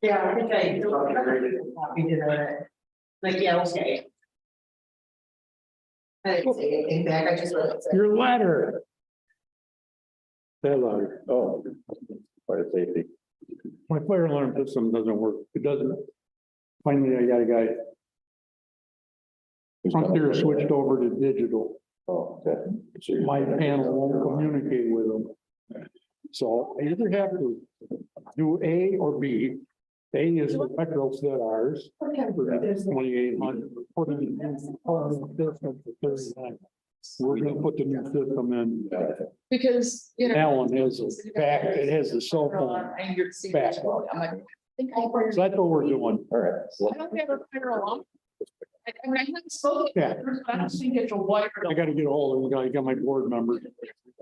Yeah, I think I copied it on it. Like, yeah, okay. I didn't say anything back, I just wrote it. Your letter. That letter, oh, fire safety. My fire alarm system doesn't work, it doesn't. Finally, I got a guy. Frontier switched over to digital. Oh, okay. My panel won't communicate with them. So I either have to do A or B. A is the retrofit ours. For 2,800. Put in this for 39. We're gonna put the new system in. Because, you know. That one has a back, it has the cell phone. And you're seeing. Back. I'm like, I think So that's what we're doing. All right. I don't have a fire alarm. I mean, I haven't spoken. Yeah. I don't think it's a wire. I gotta get a hold of the guy, I got my board members.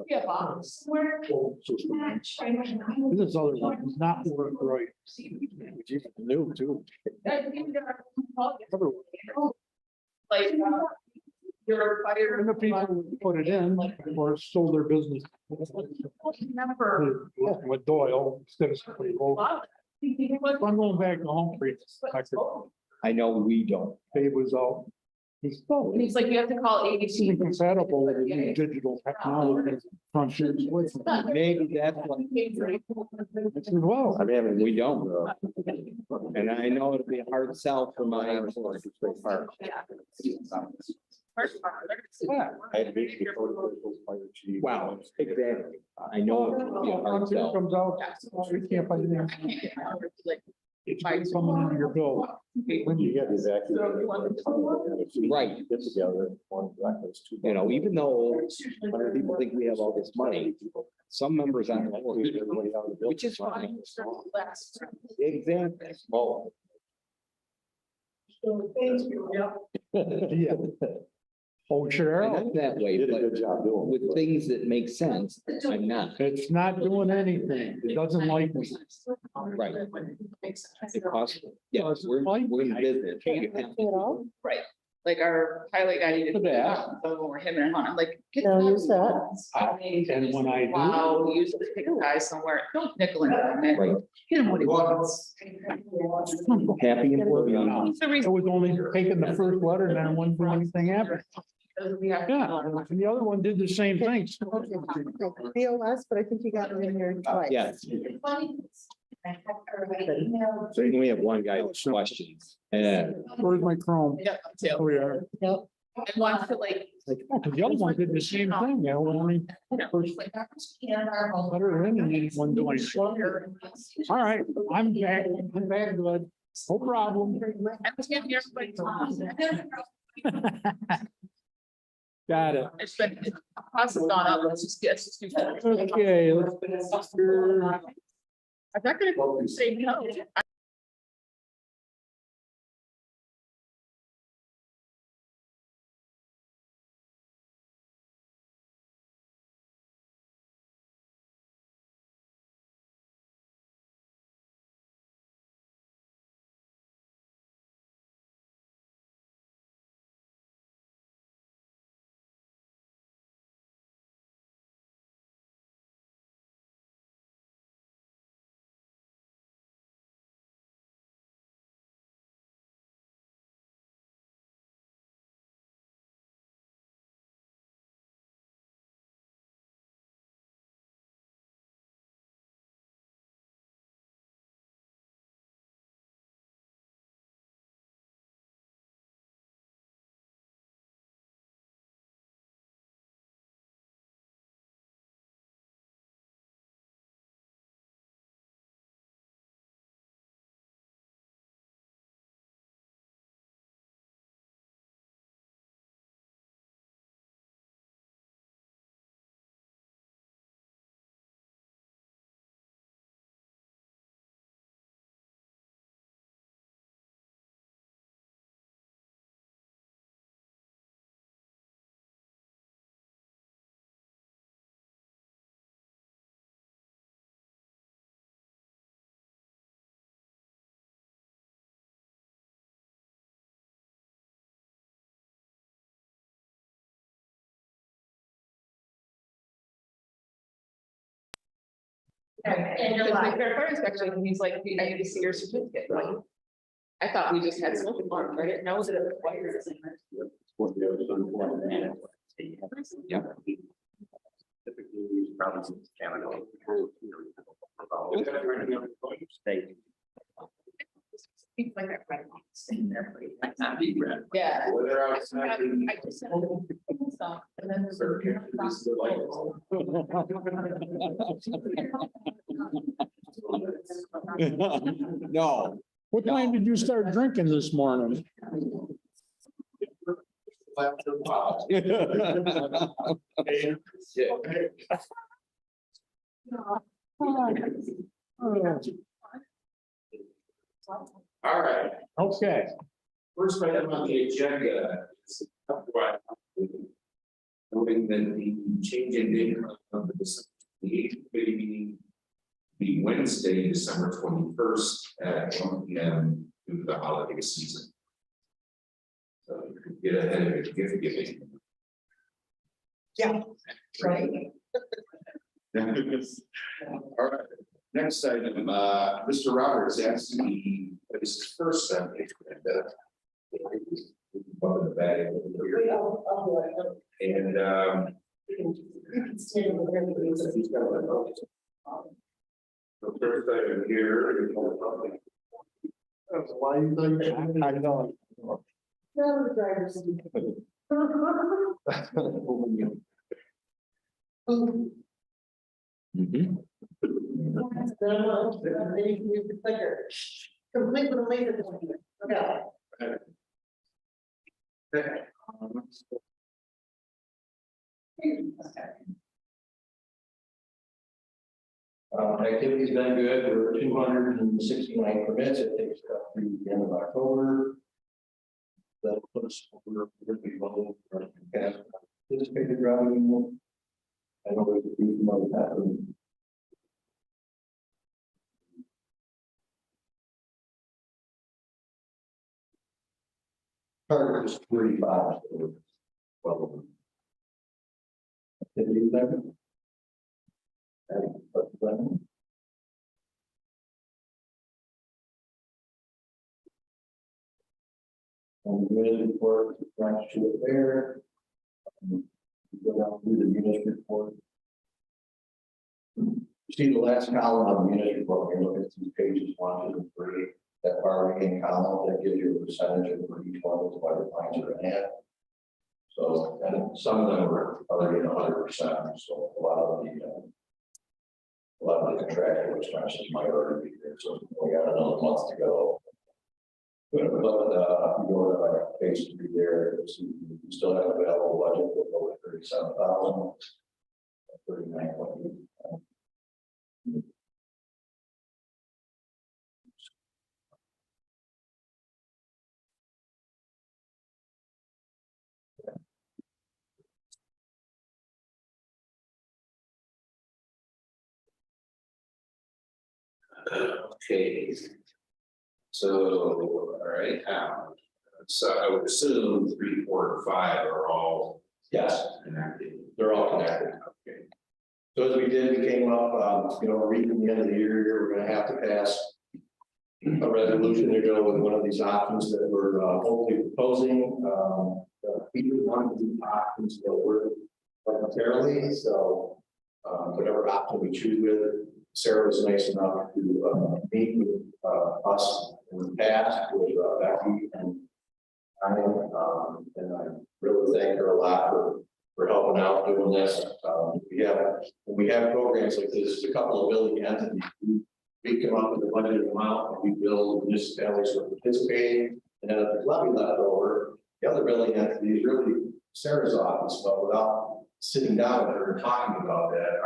Yeah, box. Where? This other one is not working right. New too. Like, your fire. And the people who put it in or sold their business. Remember. With Doyle instead of somebody local. I'm going back to Humphrey. I know we don't. Dave was out. He's still. And he's like, you have to call This ABC. isn't compatible with the new digital technology. Frontier switch. Maybe that's what. I said, well, I mean, we don't. And I know it'll be a hard sell for my. Wow, exactly. I know it will be a hard Frontier sell. comes out, we can't find it. It's coming into your bill. When you get Right. Get together, one breakfast, two. You know, even though people think we have all this money, some members aren't, which is fine. Exactly. Oh, Yeah. Oh, sure. and I'm that way, but job doing. with things that make sense, I'm not. It's not doing anything. It doesn't like me. Right. It costs, yeah, we're in business. You have to- Right, like our highway guy needed. For that. Over him and I'm like. get No, the- use that. And when I do. Wow, we usually take a guy somewhere, don't nickel and dime it. Right. Get him what he wants. Happy employee. It's the It reason. was only taking the first letter and then one thing anything happened. We have. Yeah, and the other one did the same thing. BOS, but I think you got it in here twice. Yes. So you can only have one guy with questions. Where's my Chrome? Yeah, too. Oh, yeah. Yep. And wants to like. Because the other one did the same thing. You know, only first letter in and then one doing. All right, I'm back. I'm back good. No problem. I can't hear everybody. Got it. It's been, cost has gone up, let's just get. Okay, let's. I'm not gonna say no. And you're Because my like, fire inspection, he's like, I need to see your certificate, like. I thought we just had smoking alarms, I didn't know that it required. Yeah. Typically, probably some chemical. Things like that, right? Sitting there, but it's Not deep red. Yeah. Whether I just said, so, and then there's No. What time did you start drinking this morning? All right, Okay, first item on the agenda is noting that the change in date of the eighth meeting be Wednesday, December 21st at 1 p.m. due to the holiday season. So you could get ahead of your gift giving. yeah, right? All right, next item, Mr. Roberts asked me, this is first on the agenda. Above the bag over here. And the first item here is why you think? I know. Mhm. Complete with the latest. Okay. Activity's been good. We're 269 permits. It takes up through the end of October. That'll put us over really low for past anticipated revenue. I know there's a few more happening. Target is 35. So well, activity's been good. And the municipal report, right to it there. Go down through the municipal report. You see the last column of the municipal report, when you look at these pages 1, 2, and 3, that far right-hand column, that gives you a percentage of where each one of those water lines are at. So, and some of them are already at 100%, so a lot of the contractual expenses might already be there, so we got another month to go. But you go to like phase 3 there, you still have available budget of over 37,000. 39. okay. So, all right, so I would assume 3, 4, and 5 are all Yes, connected. they're all connected. Okay. So as we did, we came up, reaching the end of the year here, we're gonna have to pass a resolution to go with one of these options that we're hopefully proposing. Either one of these options will work voluntarily, so whatever option we choose with, Sarah was nice enough to meet with us in the past with Becky and I really thank her a lot for helping out doing this. We have programs like this, a couple of billing entities. We come up with a budget amount and we bill municipalities for participating, and then if there's levy left over, the other billing entity is really Sarah's office, but without sitting down with her and talking about that,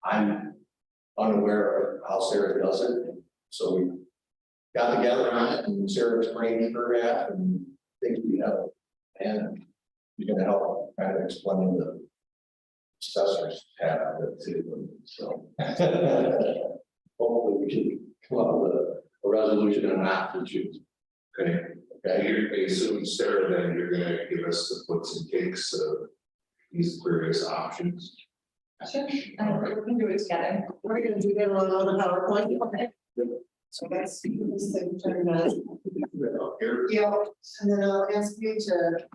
I'm unaware of how Sarah does it. So we got together on it and Sarah explained her at and things we have, and you're gonna help kind of explain the assessors have it too. So hopefully we should come up with a resolution and an option to choose. Okay. Okay. You're assuming, Sarah, then you're gonna give us the puts and takes of these various options. Sure, we can do it together. We're gonna do that on the PowerPoint. Okay. So let's see this thing turned on. Yeah, and then I'll ask you to.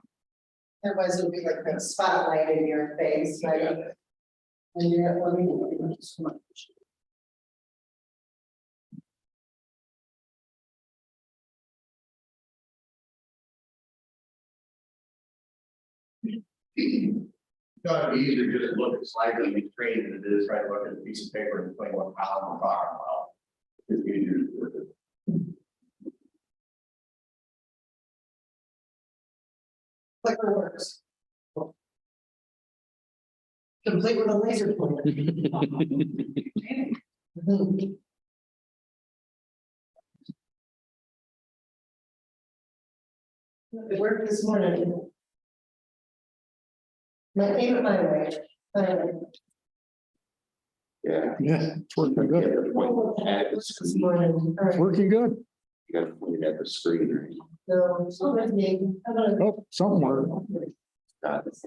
Otherwise it'll be like a spotlight in your face, right? And you're, let me, thank you so much. Gotta be easier to just look at slides on the screen than it is try to look at a piece of paper and explain what column we're talking about. It's easier to do it. Clicker works. Complete with a laser pointer. It worked this morning. My favorite my way. Yeah. Yeah, it's working good. Add the This screen. morning. All It's right. working good. You gotta point it at the screen, right? No, so that's me. I'm gonna- Oh, somewhere. Got it.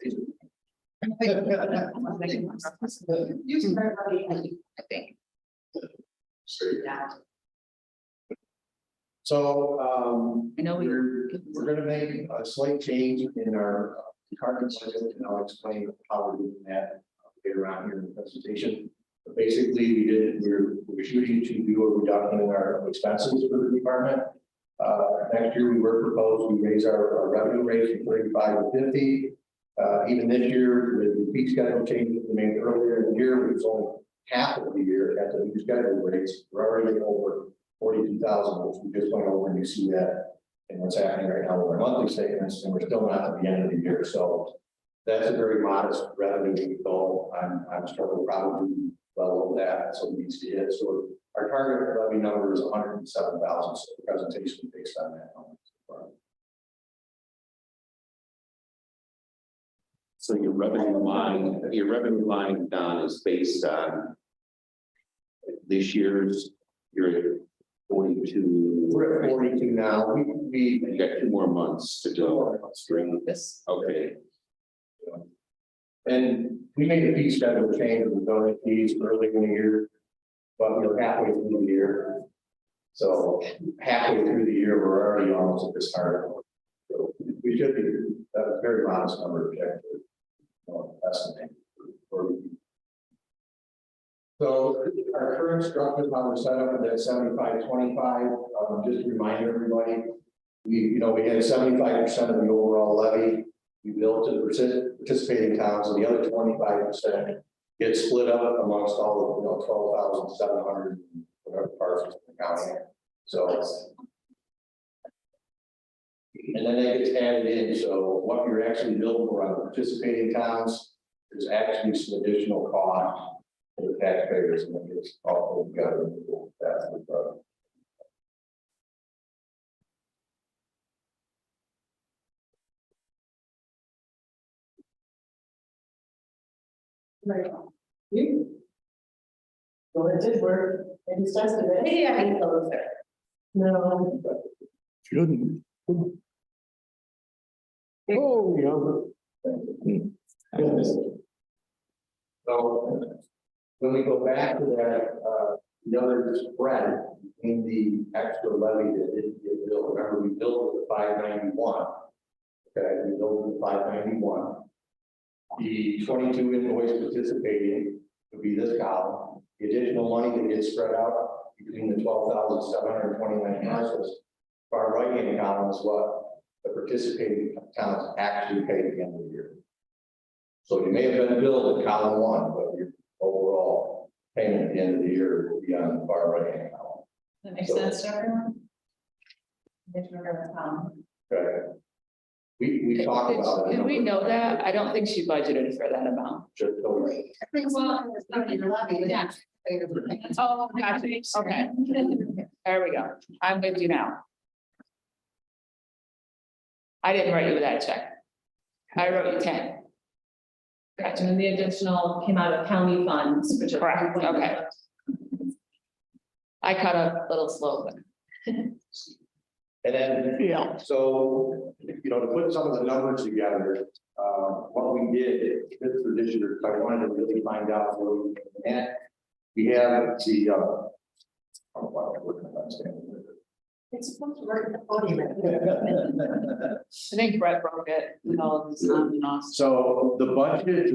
You can start running. I think. So, I know we- we're gonna make a slight change in our department budget, and I'll explain how we're doing that later on here in the presentation. But basically, we're shooting to do a reduction in our expenses for the department. Next year, we were proposed, we raise our revenue rate from 35 to 50. Even this year, with the fee schedule changes we made earlier in the year, it was only half of the year at the new schedule rates. We're already over 42,000, which we just went over, and you see that in what's happening right now with our monthly statements, and we're still not at the end of the year. So that's a very modest revenue goal. I'm still probably well over that, so we need to hit. So our target levy number is 107,000, so the presentation is based on that number. So your revenue line, Don, is based on this year's, you're at 42. We're at 42 now. We You got 2 more months to go. Spring. This. Okay, and we made a fee schedule change with the donate fees early in the year, but we're halfway through the year. So halfway through the year, we're already almost at this target. So we should be, that's a very modest number to check. Estimate. So our current structure, how we're set up at that 75-25, just to remind everybody, we had 75% of the overall levy. We billed to the participating towns, and the other 25% gets split up amongst all of 12,700 whatever parcels in the county. So, and then that gets added in. So what you're actually billed for on the participating towns is actually some additional cost for the taxpayers, and then it's all together. Right. You. Well, it did work. It just tested it. Yeah, I know that. No. Shouldn't. Oh, So when we go back to that, the other spread in the extra levy that didn't get billed, remember we billed with 591. Okay, we billed with 591. The 22 invoice participating would be this column. The additional money that gets spread out between the 12,729 parcels. Far right hand column is what the participating towns actually pay at the end of the year. So you may have been billed at column 1, but your overall payment at the end of the year will be on the far right hand column. That makes sense to everyone? Okay. We talked about it. Did we know that? I don't think she budgeted for that amount. Just totally. Well, it's not in your lobby. Yeah. Oh, gotcha, okay. There we go. I'm with you now. I didn't write you that check. I wrote you 10. Gotcha. And the additional came out of county funds, which are. Correct, okay. I cut a little slow, but And then, Yeah. so, to put some of the numbers together, what we did for this year, I wanted to really find out where we were at. We have the, oh, wow, what can I say? It's supposed to work at the podium. I think Brett broke it with all of his on and off. So the budget,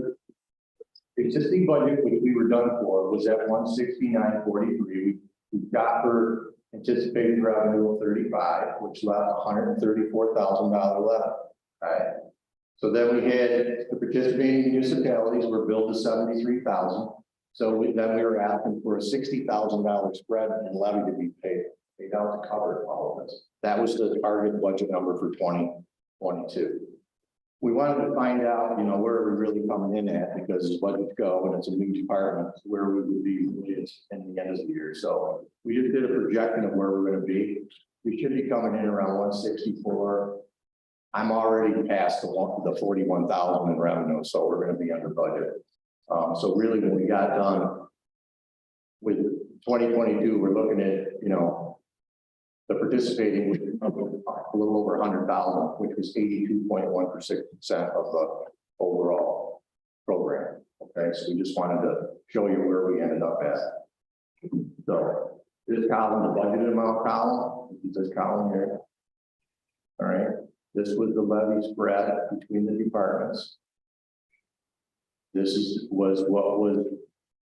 the existing budget, which we were done for, was at 169.43. We got for anticipated revenue of 35, which left $134,000 left. Right. So then we had the participating municipalities were billed to 73,000. So then we were asking for a $60,000 spread in levy to be paid out to cover all of this. That was the target budget number for 2022. We wanted to find out, where are we really coming in at, because as budgets go and it's a new department, where we would be in the end of the year. So we just did a projection of where we're going to be. We should be coming in around 164. I'm already past the 41,000 in revenue, so we're going to be under budget. So really, when we got done with 2022, we're looking at, the participating was a little over 100,000, which was 82.1% of the overall program. Okay, so we just wanted to show you where we ended up at. So this column, the budgeted amount column, this column here. All right, this was the levy spread between the departments. This was what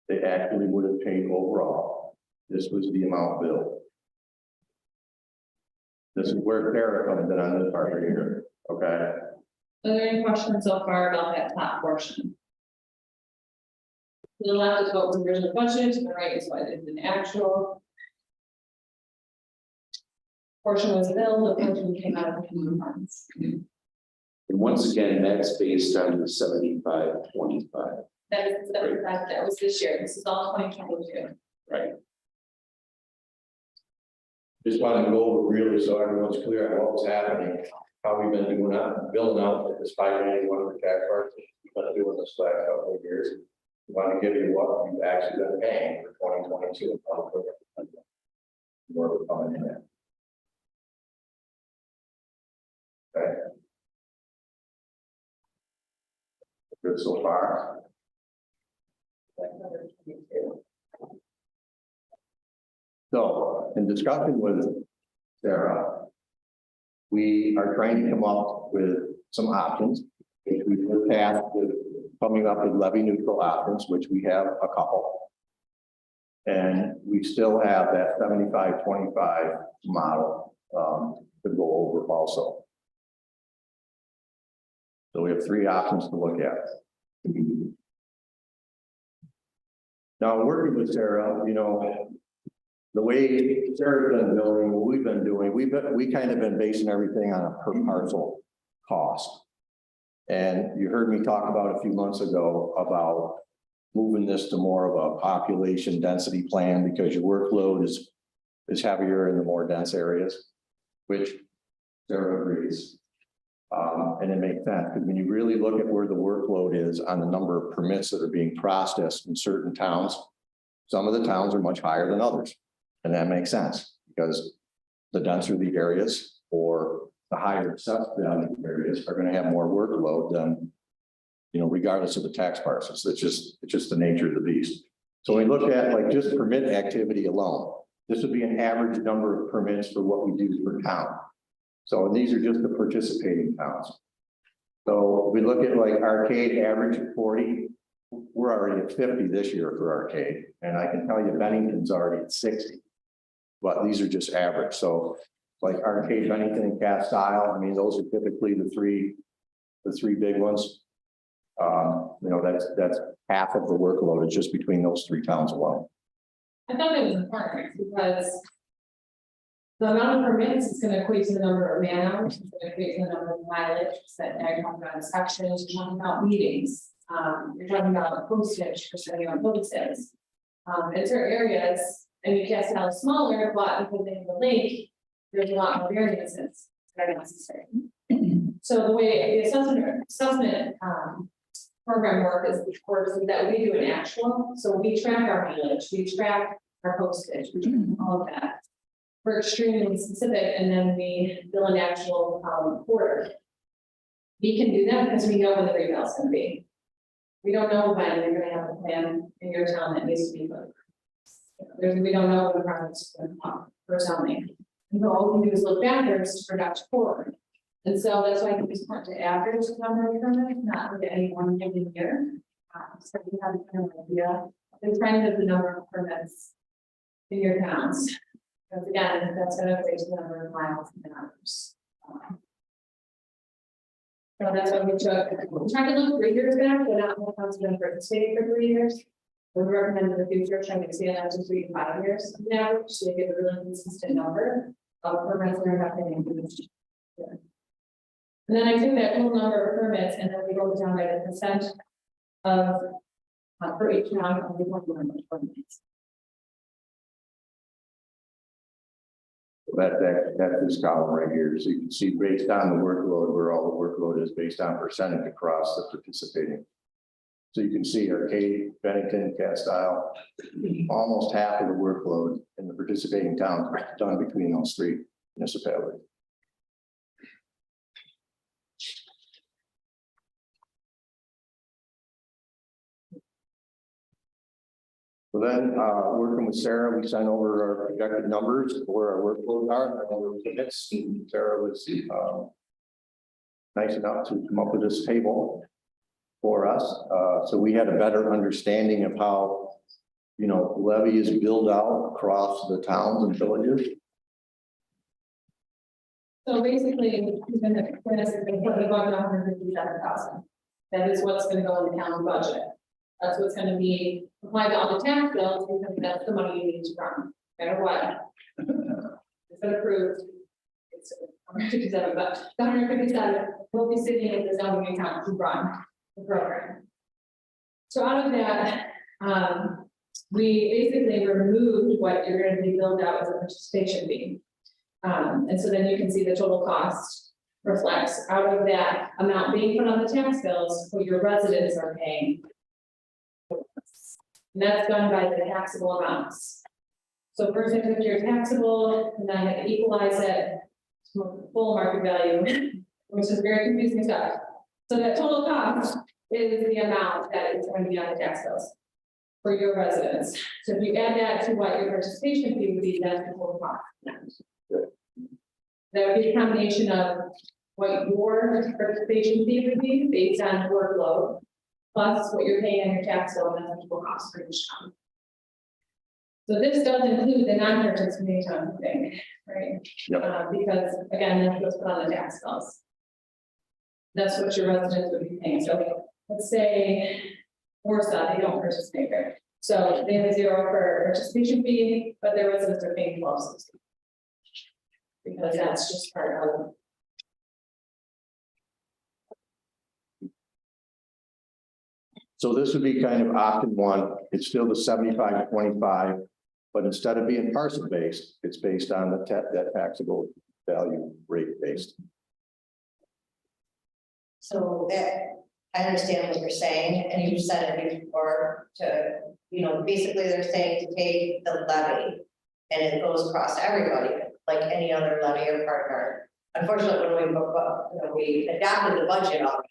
they actually would have paid overall. This was the amount billed. This is where Sarah comes in on this part right here, okay? Are there any questions so far about that top portion? To the left is what was originally budgeted, to the right is what is an actual. Portion was billed, the portion came out of the common funds. And once again, that's based on the 75-25, That is, that was this year, this is all 2022. right? Just want to go over really so everyone's clear on what was happening, how we've been doing that, building out despite any one of the tax parts. We've been doing this last couple of years. We want to give you what you've actually been paying for 2022. Where we're coming in at. Okay. Good so far. So, in discussion with Sarah, we are trying to come up with some options. If we were tasked with coming up with levy neutral options, which we have a couple. And we still have that 75-25 model to go over also. So we have three options to look at. Now, working with Sarah, the way Sarah's been building, what we've been doing, we kind of been basing everything on a per parcel cost. And you heard me talk about a few months ago about moving this to more of a population density plan because your workload is heavier in the more dense areas, which Sarah agrees. And it makes sense because when you really look at where the workload is on the number of permits that are being processed in certain towns, some of the towns are much higher than others. And that makes sense because the denser the areas or the higher assessed value areas are going to have more workload than, regardless of the tax parcels. It's just the nature of the beast. So when we look at like just permit activity alone, this would be an average number of permits for what we do per town. So these are just the participating towns. So we look at like Arcade average at 40. We're already at 50 this year for Arcade. And I can tell you Bennington's already at 60. But these are just average. So like Arcade, Bennington, and Castile, I mean, those are typically the three big ones. That's half of the workload is just between those three towns alone. I thought it was important because the amount of permits is going to equate to the number of man hours, it's going to equate to the number of mileage, that you're talking about inspections, you're talking about meetings, you're talking about postage for setting up notices. In certain areas, and you can't sell smaller, but because they have a link, there's a lot more variances that are necessary. So the way the assessment program works is that we do an actual, so we track our mileage, we track our postage, we track all of that. we're extremely specific, and then we bill an actual quarter. We can do that because we know when the revale is gonna be. We don't know when you're gonna have a plan in your town that needs to be put. We don't know when the project's gonna come for zoning. And so all we can do is look backwards to project forward. And so that's why I think it's important to average the number of permits, not look at any one given year. So you have a kind of idea, the trend of the number of permits in your towns. Because again, that's gonna equate to the number of miles and hours. So that's what we took, we tried to look 3 years back, but not all towns have been participating for 3 years. We recommend in the future trying to expand that to 3 to 5 years on average, so they get a really consistent number of permits that are happening in each year. And then I took that total number of permits and then we wrote it down by the percent of for each town of the number of permits. That is column right here, so you can see based on the workload, where all the workload is based on percentage across the participating. So you can see Arcade, Bennington, Castile, almost half of the workload in the participating towns are done between those 3 municipalities. So then, working with Sarah, we sent over our projected numbers where our workloads are, and our limits. And Sarah was nice enough to come up with this table for us. So we had a better understanding of how, levy is billed out across the towns and villages. So basically, even if it's been put about 157,000, that is what's gonna go in the county budget. That's what's gonna be applied to all the tax bills, because that's the money you need to run, no matter what. It's been approved. It's 157, but the 157 will be sitting in the zoning account to run the program. So out of that, we basically removed what you're gonna be billed out as a participation fee. And so then you can see the total cost reflects out of that amount being put on the tax bills, what your residents are paying. And that's done by the taxable amounts. So first I took your taxable, and then I had to equalize it to full market value, which is very confusing stuff. So that total cost is the amount that is going to be on the tax bills for your residents. So if you add that to what your participation fee would be, that's the total cost. That would be a combination of what your participation fee would be based on workload, plus what you're paying on your tax bill, and that's the total cost for each town. So this does include the non-participating town thing, right? Yep. Because again, that's what's put on the tax bills. That's what your residents would be paying. So let's say Warsaw, they don't participate, right? So they have a 0 for participation fee, but their residents are paying 12.60. Because that's just part of. So this would be kind of option 1. It's still the 75-25, but instead of being parcel based, it's based on the that taxable value rate based. So that, I understand what you're saying, and you've said it before to, basically they're saying to take the levy and it goes across everybody, like any other levy or partner. Unfortunately, when we adopted the budget already,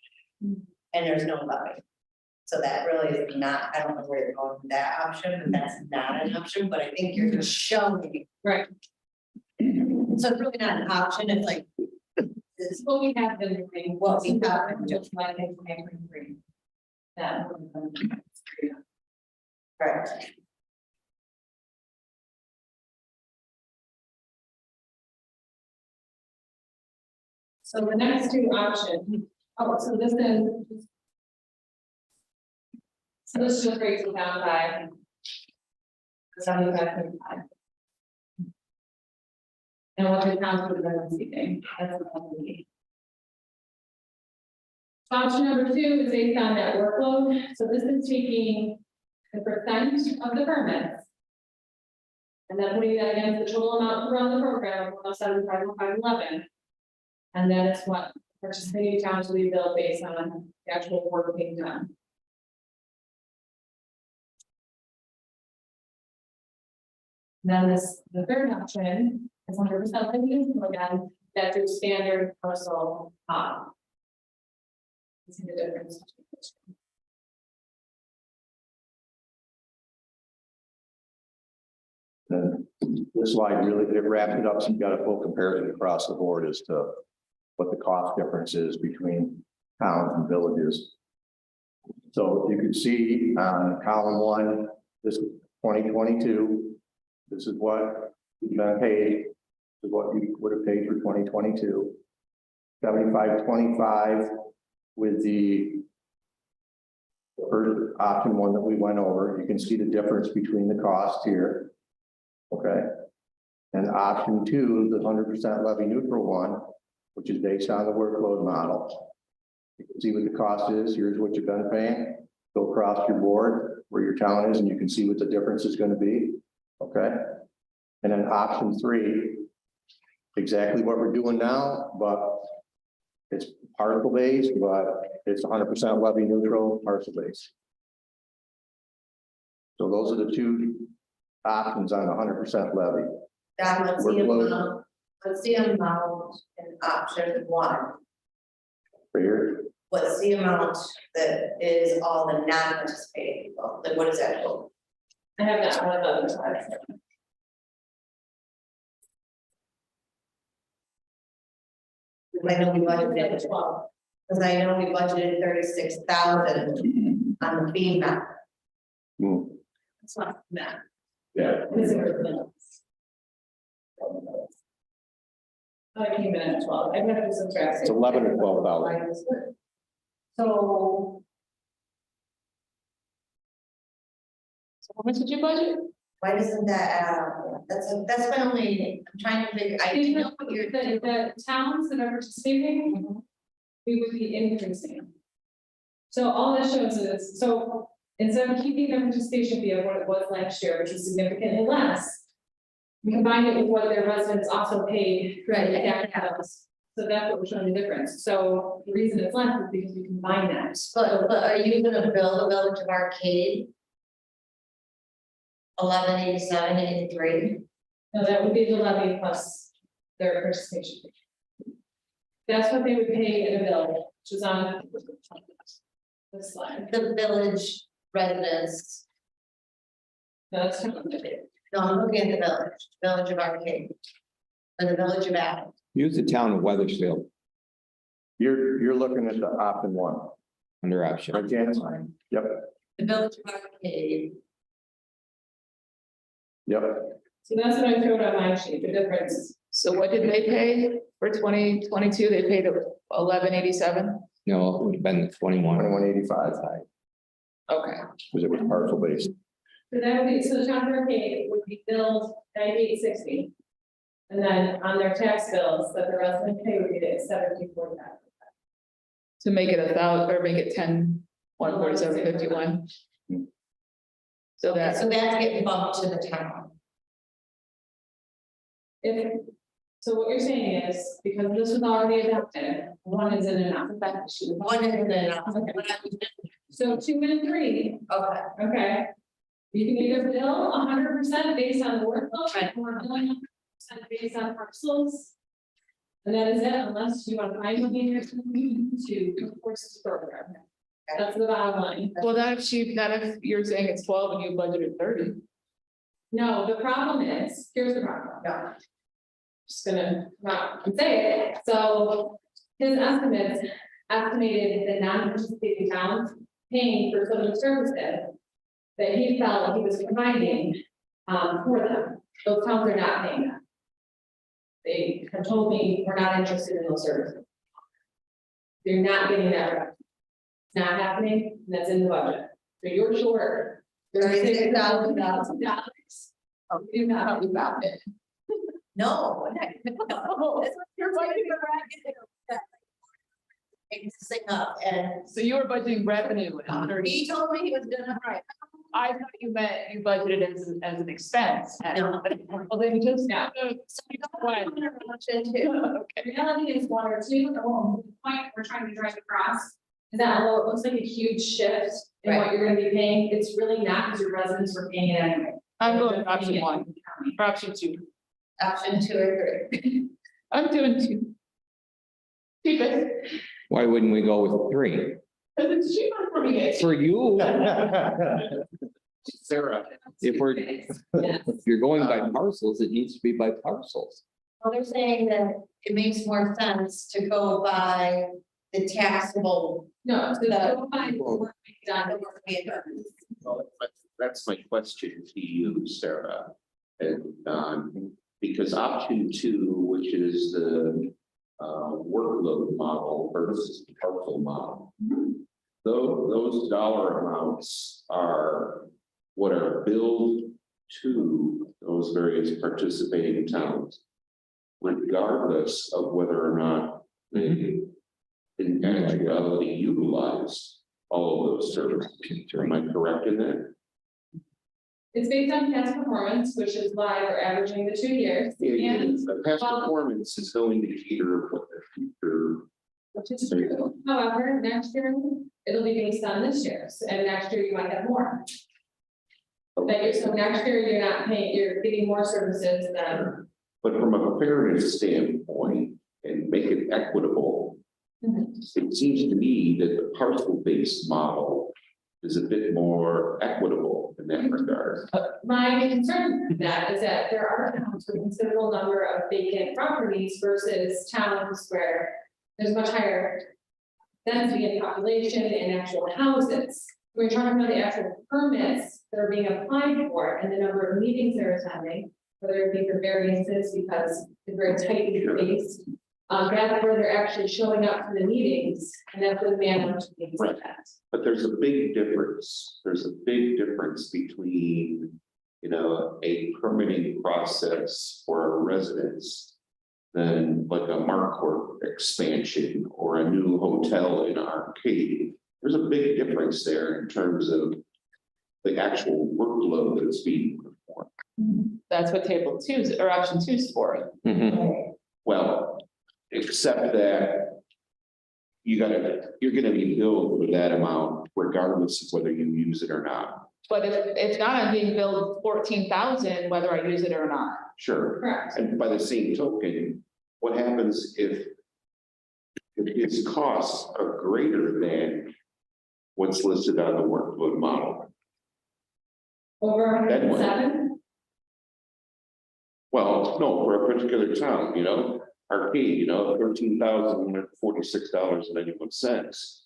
and there's no levy. So that really is not, I don't know where you're going with that option, but that's not an option, but I think you're just showing. Right. So it's really not an option, it's like. It's what we have been doing. What we have been Just like in 2023. That. Right. So the next 2 options, so this then. So this just breaks it down by. 75.5. And what the towns would have been receiving, that's what we need. Option number 2 is based on that workload, so this is taking the percent of the permits. And then putting that against the total amount to run the program of 175.511. And that is what participating towns will be billed based on the actual work being done. Then the 3rd option It's 100% levy neutral again, that's your standard parcel, see the difference. And this slide really, it wraps it up, so you've got a full comparison across the board as to what the cost difference is between towns and villages. So you can see on column one, this is 2022. This is what you've been paid, this is what you would have paid for 2022. 75-25 with the first option one that we went over. You can see the difference between the costs here. Okay. And option two, the 100% levy neutral one, which is based on the workload model. You can see what the cost is. Here's what you've been paying. Go across your board where your town is, and you can see what the difference is going to be. Okay. And then option three, exactly what we're doing now, but it's particle based, but it's 100% levy neutral, parcel based. So those are the two options on the 100% levy. That was the amount, what's the amount in option one? For here, What's the amount that is all the non-participating people? Like, what is that total? I have that one of the other slides. I know we budgeted, 12. because I know we budgeted 36,000 on the FEMA. It's not that. yeah, This is the minutes. I came in at 12. I have to subtract. it's 11 or 12,000. So How much did you budget? why doesn't that, that's been only, I'm trying to figure, I didn't know what you're. The towns that are participating, we would be increasing. So all this shows is, so instead of keeping the participation fee of what it was last year, which is significantly less, we combined it with what their residents also paid. Right. So that's what we're showing the difference. So the reason it's less is because we combine that. But are you gonna bill the village of Arcade? 1187.83. No, that would be the levy plus their participation fee. That's what they would pay in a bill, which is on this slide. The village residents, No, that's not. no, I'm looking at the village of Arcade. Or the village of Athens. Use the town of Weathersfield You're looking at the option one. under option. Right, Janice? Yep, The village of Arcade, yep. So that's what I showed on my sheet, the difference. So what did they pay for 2022? They paid 1187. No, it would have been the 21. 2185, Okay. because it was parcel based. So that would be, so the town of Arcade would be billed 9860. And then on their tax bills that the resident pay would be at 1749. To make it 1,000 or make it 10, 147.51. So okay, that's, so that's getting bumped to the town. If, so what you're saying is, because this was already adopted, one is in an alphabet issue. One is the, So 2 and 3, okay, okay. You can either bill 100% based on the workload, Right. or billing 100% based on parcels. And that is it, unless you want to find money here to enforce this program. That's the bottom line. well, not if you're saying it's 12 and you budgeted 30. No, the problem is, here's the problem. yeah, Just gonna not say it. So his estimates estimated the non-participating towns paying for some of the services that he felt he was providing for them. Those towns are not paying that. They have told me we're not interested in those services. They're not getting that revenue. It's not happening, and that's in the budget. So you're short. $36,000. Oh, you know how we found it. no. That's what you're talking about. Make this thing up, and So you were budgeting revenue at 100. he told me he was gonna, right, I thought you meant you budgeted as an expense. No. Well, then just. Yeah. so you don't want to option two. Okay. Reality is one or two, the whole point we're trying to drive across. Is that although it looks like a huge shift in what you're gonna be paying, it's really not because your residents were paying it anyway. I'm going for option one, or option two. Option 2 or 3. I'm doing two. Cheapest, Why wouldn't we go with three? because it's cheaper for me. For you, Sarah, if we're, if you're going by parcels, it needs to be by parcels. Well, they're saying that it makes more sense to go by the taxable. No, so go by the work we've done. the work we have done. well, that's my question to you, Sarah. And, because option 2, which is the workload model versus the parcel model. Those dollar amounts are what are billed to those various participating towns. Regardless of whether or not they in actuality utilize all of those services. Am I correct in that? It's based on past performance, which is why we're averaging the 2 years. And The past well- performance is no indicator of what the future. which is true. However, next year, it'll be based on this year's, and next year you might have more. So next year, you're not paying, you're getting more services than. But from a fairness standpoint and make it equitable, it seems to me that the parcel-based model is a bit more equitable in that regard. My concern with that is that there are towns with a considerable number of vacant properties versus towns where there's much higher density in population and actual houses. We're talking about the actual permits that are being applied for and the number of meetings they're attending, whether it be for variances because they're very tightly spaced. That's where they're actually showing up for the meetings, and that's where the man meetings like that. But there's a big difference. There's a big difference between, you know, a permitting process for a residence than like a Marquardt expansion or a new hotel in Arcade. There's a big difference there in terms of the actual workload that's being performed. That's what table 2 or option 2 is for. Well, except that you're gonna be billed for that amount regardless of whether you use it or not. But if not, I'm being billed 14,000, whether I use it or not. Sure. Correct. And by the same token, what happens if its costs are greater than what's listed on the workload model? Over That way. 107, Well, no, for a particular town, you know, Arcade, you know, $13,046.91.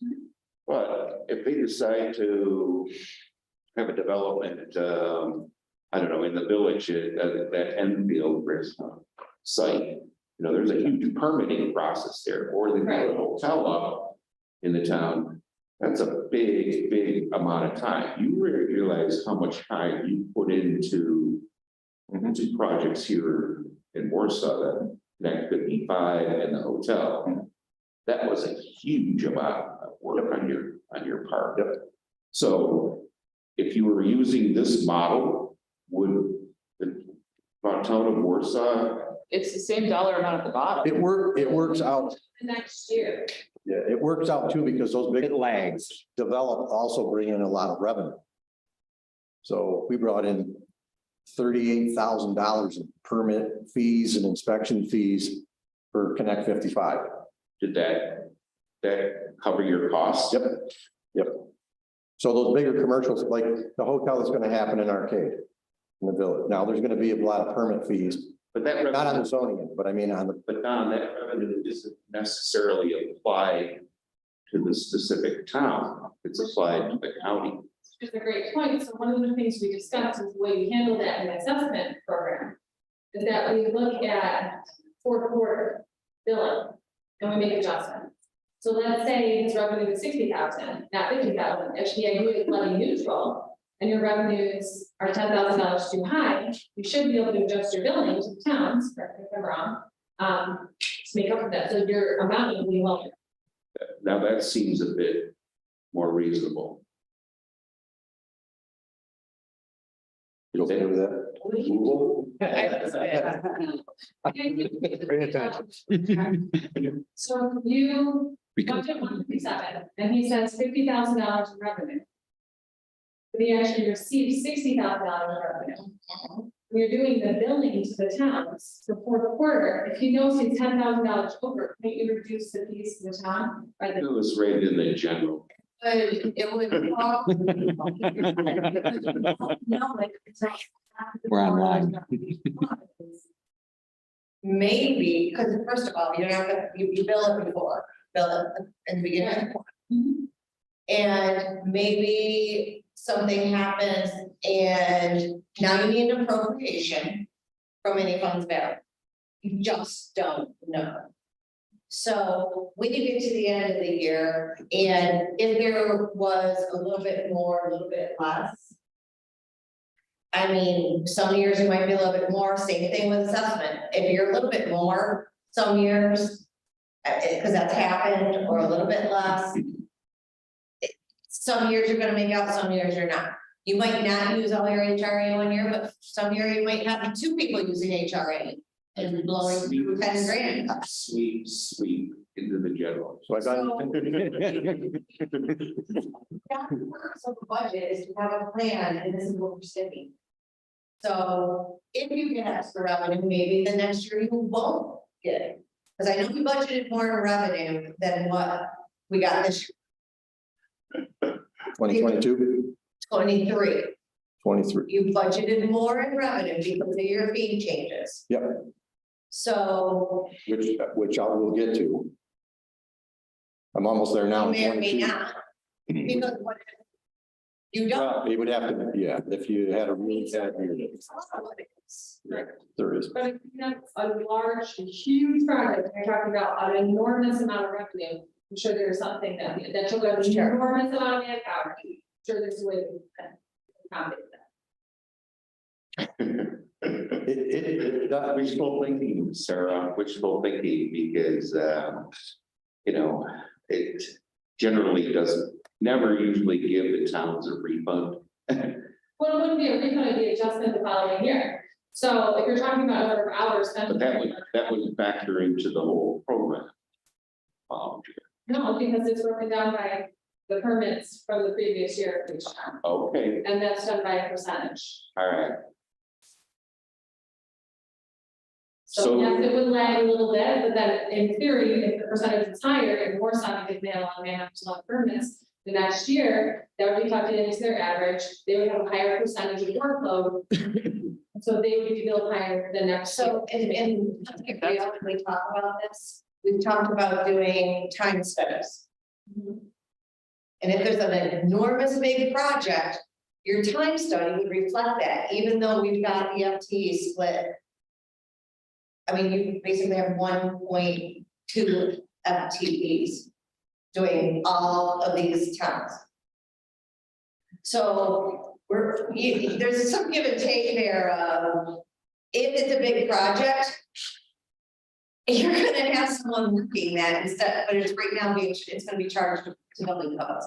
But if they decide to have a development, I don't know, in the village, that Enfield site, you know, there's a huge permitting process there, or they put a hotel up in the town. That's a big, big amount of time. You realize how much time you put into projects here in Warsaw, that 55 and the hotel. That was a huge amount of work on your part. So if you were using this model, would the town of Warsaw? It's the same dollar amount at the bottom. It works out, the next year. yeah, it works out too, because those big It lags. develop also bring in a lot of revenue. So we brought in $38,000 in permit fees and inspection fees for Connect 55. Did that cover your costs? Yep. So those bigger commercials, like the hotel is gonna happen in Arcade in the village. Now, there's gonna be a lot of permit fees, But that not on revenue, the zoning, end, but I mean on the, but Don, that revenue isn't necessarily applied to the specific town. It's applied to the county. Which is a great point. So one of the things we discussed is the way we handle that in the assessment program. Is that we look at fourth quarter billing and we make adjustments. So let's say his revenue is 60,000, not 50,000. If the idea is levy neutral and your revenues are $10,000 too high, you should be able to adjust your billing to the towns, correct me if I'm wrong, to make up for that. So your amount will be lower. Now that seems a bit more reasonable. you okay with that? Pay attention. So you Because budget 157, and he says $50,000 in revenue. But he actually received $60,000 in revenue. when you're doing the billing to the towns, the fourth quarter, if he knows he's $10,000 over, can't you reduce the fees to the town? Or It the, was right in the general. But it would. No, it's not. We're online. Maybe, because first of all, you're not gonna, you bill it before, bill it in the beginning. of the quarter. Mhm. And maybe something happens and now you need an appropriation from any funds there. You just don't know. So when you get to the end of the year, and if there was a little bit more, a little bit less. I mean, some years you might be a little bit more, same thing with assessment, if you're a little bit more, some years. Because that's happened, or a little bit less. Some years you're gonna make out, some years you're not. You might not use all your HRA one year, but some year you might have 2 people using HRA. And blowing through 10 grand. Sweep into the general. So I got. That's the purpose of the budget is to have a plan, and this is what we're sticking. So if you get extra revenue, maybe the next year you won't get it. Because I know we budgeted more in revenue than what we got this year, 2022, 23. 23. You budgeted more in revenue because of your fee changes. Yep. So Which I will get to. I'm almost there now. you may or may 22. not, because what if you don't. Well, it would have to, be, yeah, if you had a really bad year, there is. but if you have a large, huge project, you're talking about an enormous amount of revenue. I'm sure there's something that took an enormous amount of manpower. I'm sure there's a way to accommodate that. Wishful thinking, Sarah, wishful thinking, because, you know, it generally doesn't, never usually give the towns a refund. Well, it wouldn't be a refund, it'd be adjustment the following year. So if you're talking about number of hours spent. But that would factor into the whole program. No, because it's broken down by the permits from the previous year of each town, Okay, and that's done by a percentage. all right. So yes, it would lag a little bit, but then in theory, if the percentage is higher and more some because they had a lot of man hours, a lot of permits, the next year, that would be factored into their average, they would have a higher percentage of workload. So they would be billed higher the next. So, and we talk about this, we've talked about doing time studies. And if there's an enormous big project, your time study would reflect that, even though we've got EFT split. I mean, you basically have 1.2 FTEs doing all of these towns. So there's some give and take there of, if it's a big project, you're gonna have someone working that instead, but it's right now it's gonna be charged to building codes.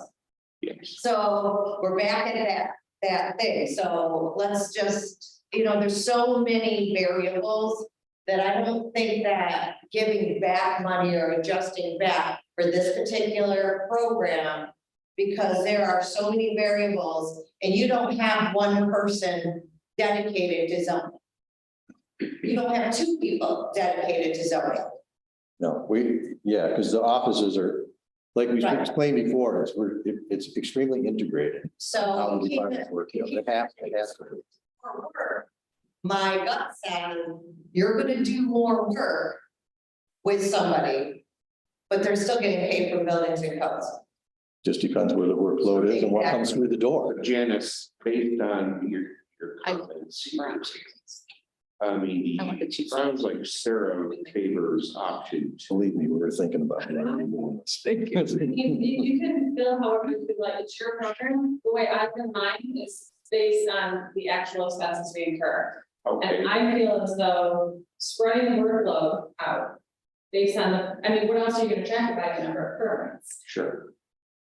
Yes. So we're back at that thing, so let's just, there's so many variables that I don't think that giving back money or adjusting back for this particular program, because there are so many variables and you don't have one person dedicated to zoning. You don't have 2 people dedicated to zoning. No, because the offices are, like we Right. explained before, it's extremely integrated. So How the keep departments work, it has to be. more work. My gut said, you're gonna do more work with somebody, but they're still getting paid for buildings and codes. Just depends where the workload is and what comes through the door. Janice, based on your I- comments, I mean, I want the it cheap sounds like Sarah favors option 2. Believe me, we were thinking about it. You can bill however you feel like it's your program. The way I've been mine is based on the actual expenses we incur. Okay, And I feel as though spreading the workload out based on what else are you gonna track by the number of permits? sure.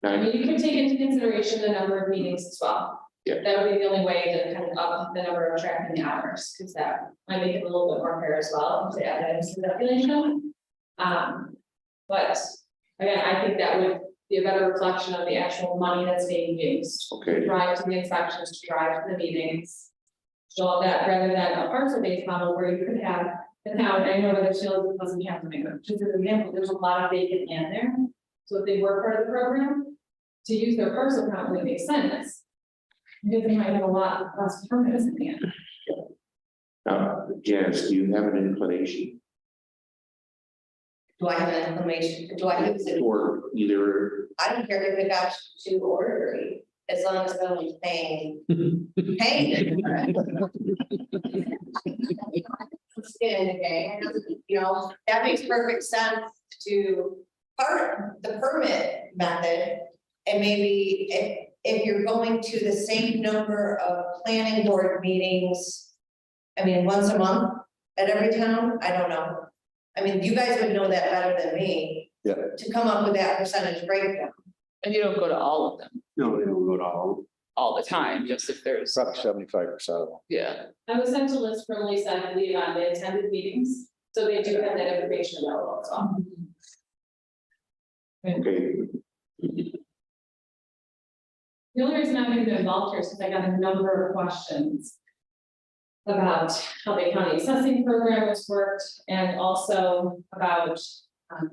I mean, you could take into consideration the number of meetings as well. Yeah. That would be the only way to kind of up the number of tracking the hours, because that might make it a little bit more fair as well to add that into the calculation. But again, I think that would be a better reflection of the actual money that's being used. Okay. To drive to the inspections, to drive to the meetings, So all that, rather than a parcel-based model where you could have the town, I know that Shield doesn't have to make it, just as an example, there's a lot of vacant land there. So if they were part of the program, to use their parcel count would make sense. Because they might have a lot less permits in the end. Janice, do you have an inclination Do I have an inclination, do I have, for either? I don't care if it got 2 or 3, as long as someone's paying. Paying. Skin in the game, you know, that makes perfect sense to part the permit method. And maybe if you're going to the same number of planning board meetings, I mean, once a month at every town, I don't know. I mean, you guys would know that better than me. Yeah. To come up with that percentage breakdown. And you don't go to all of them No, they don't go to all. the time, just if there's, Probably 75% of them. yeah. I was sent a list from Lisa and Leon on the attended meetings, so they do have that information available as well. Okay, The only reason I'm going to be involved here is because I got a number of questions about how the county assessing program has worked, and also about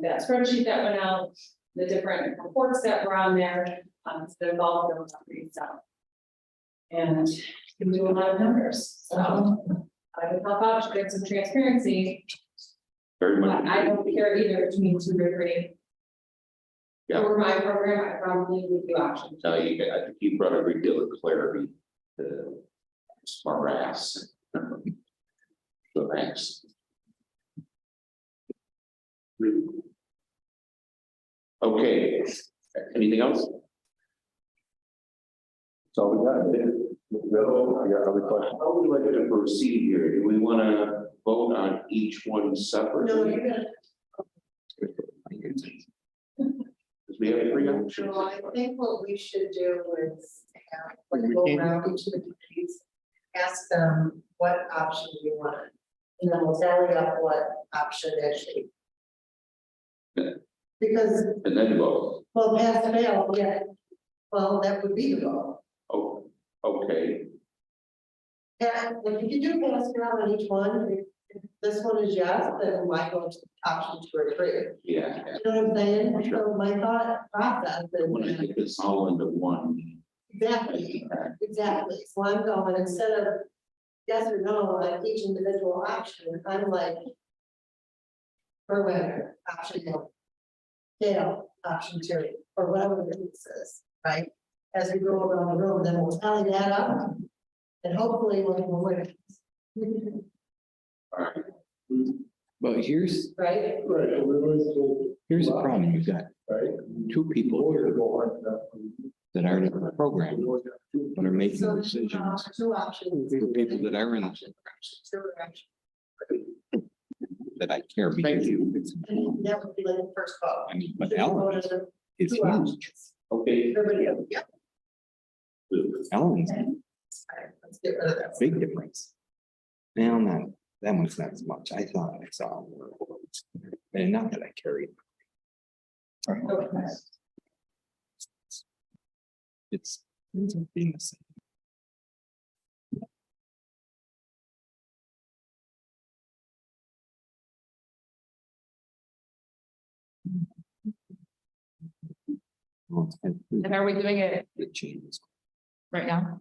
that spreadsheet that went out, the different reports that were on there, that involved those stuff. And we do a lot of numbers, so I would help out to get some transparency, very but much. I don't care either between 2 or 3. Yeah. For my program, I probably would do options. No, I think you brought a great deal of clarity to morass. So thanks. Okay, anything else? So we got it. I got other questions. How would we like to proceed here? Do we want to vote on each one separately? No, you're gonna, Because we have 3 options. no, I think what we should do is, like, go around each of the committees, ask them what option you want. And then we'll tally up what option actually. Because, And then vote. well, pass fail, yeah, well, that would be the goal. Oh, okay. And if you do pass fail on each one, if this one is yes, then why go to option 2 or 3? Yeah. You know what I'm saying? So my thought process I want to is, get this all into one. exactly, exactly, so I'm going, instead of yes or no on each individual option, I'm like. For winner, option 1. Fail, option 2, or whatever the case is, right? As we go around the room, then we'll tally that up. And hopefully we'll win, All right. But here's right? the problem, you've got 2 people here that aren't in the program, but are making So, decisions 2 options. for people that are in the programs, Two options. that I care because. Thank you. And that would be like the first vote. I mean, but Ellen is Two options. huge. Okay. Everybody else, yeah. Ellen's a All right, let's get rid of that. big difference. Now, that one's not as much. I thought I saw. And not that I carried. It's ends up being the same. Well, And are we doing it it changes. right now?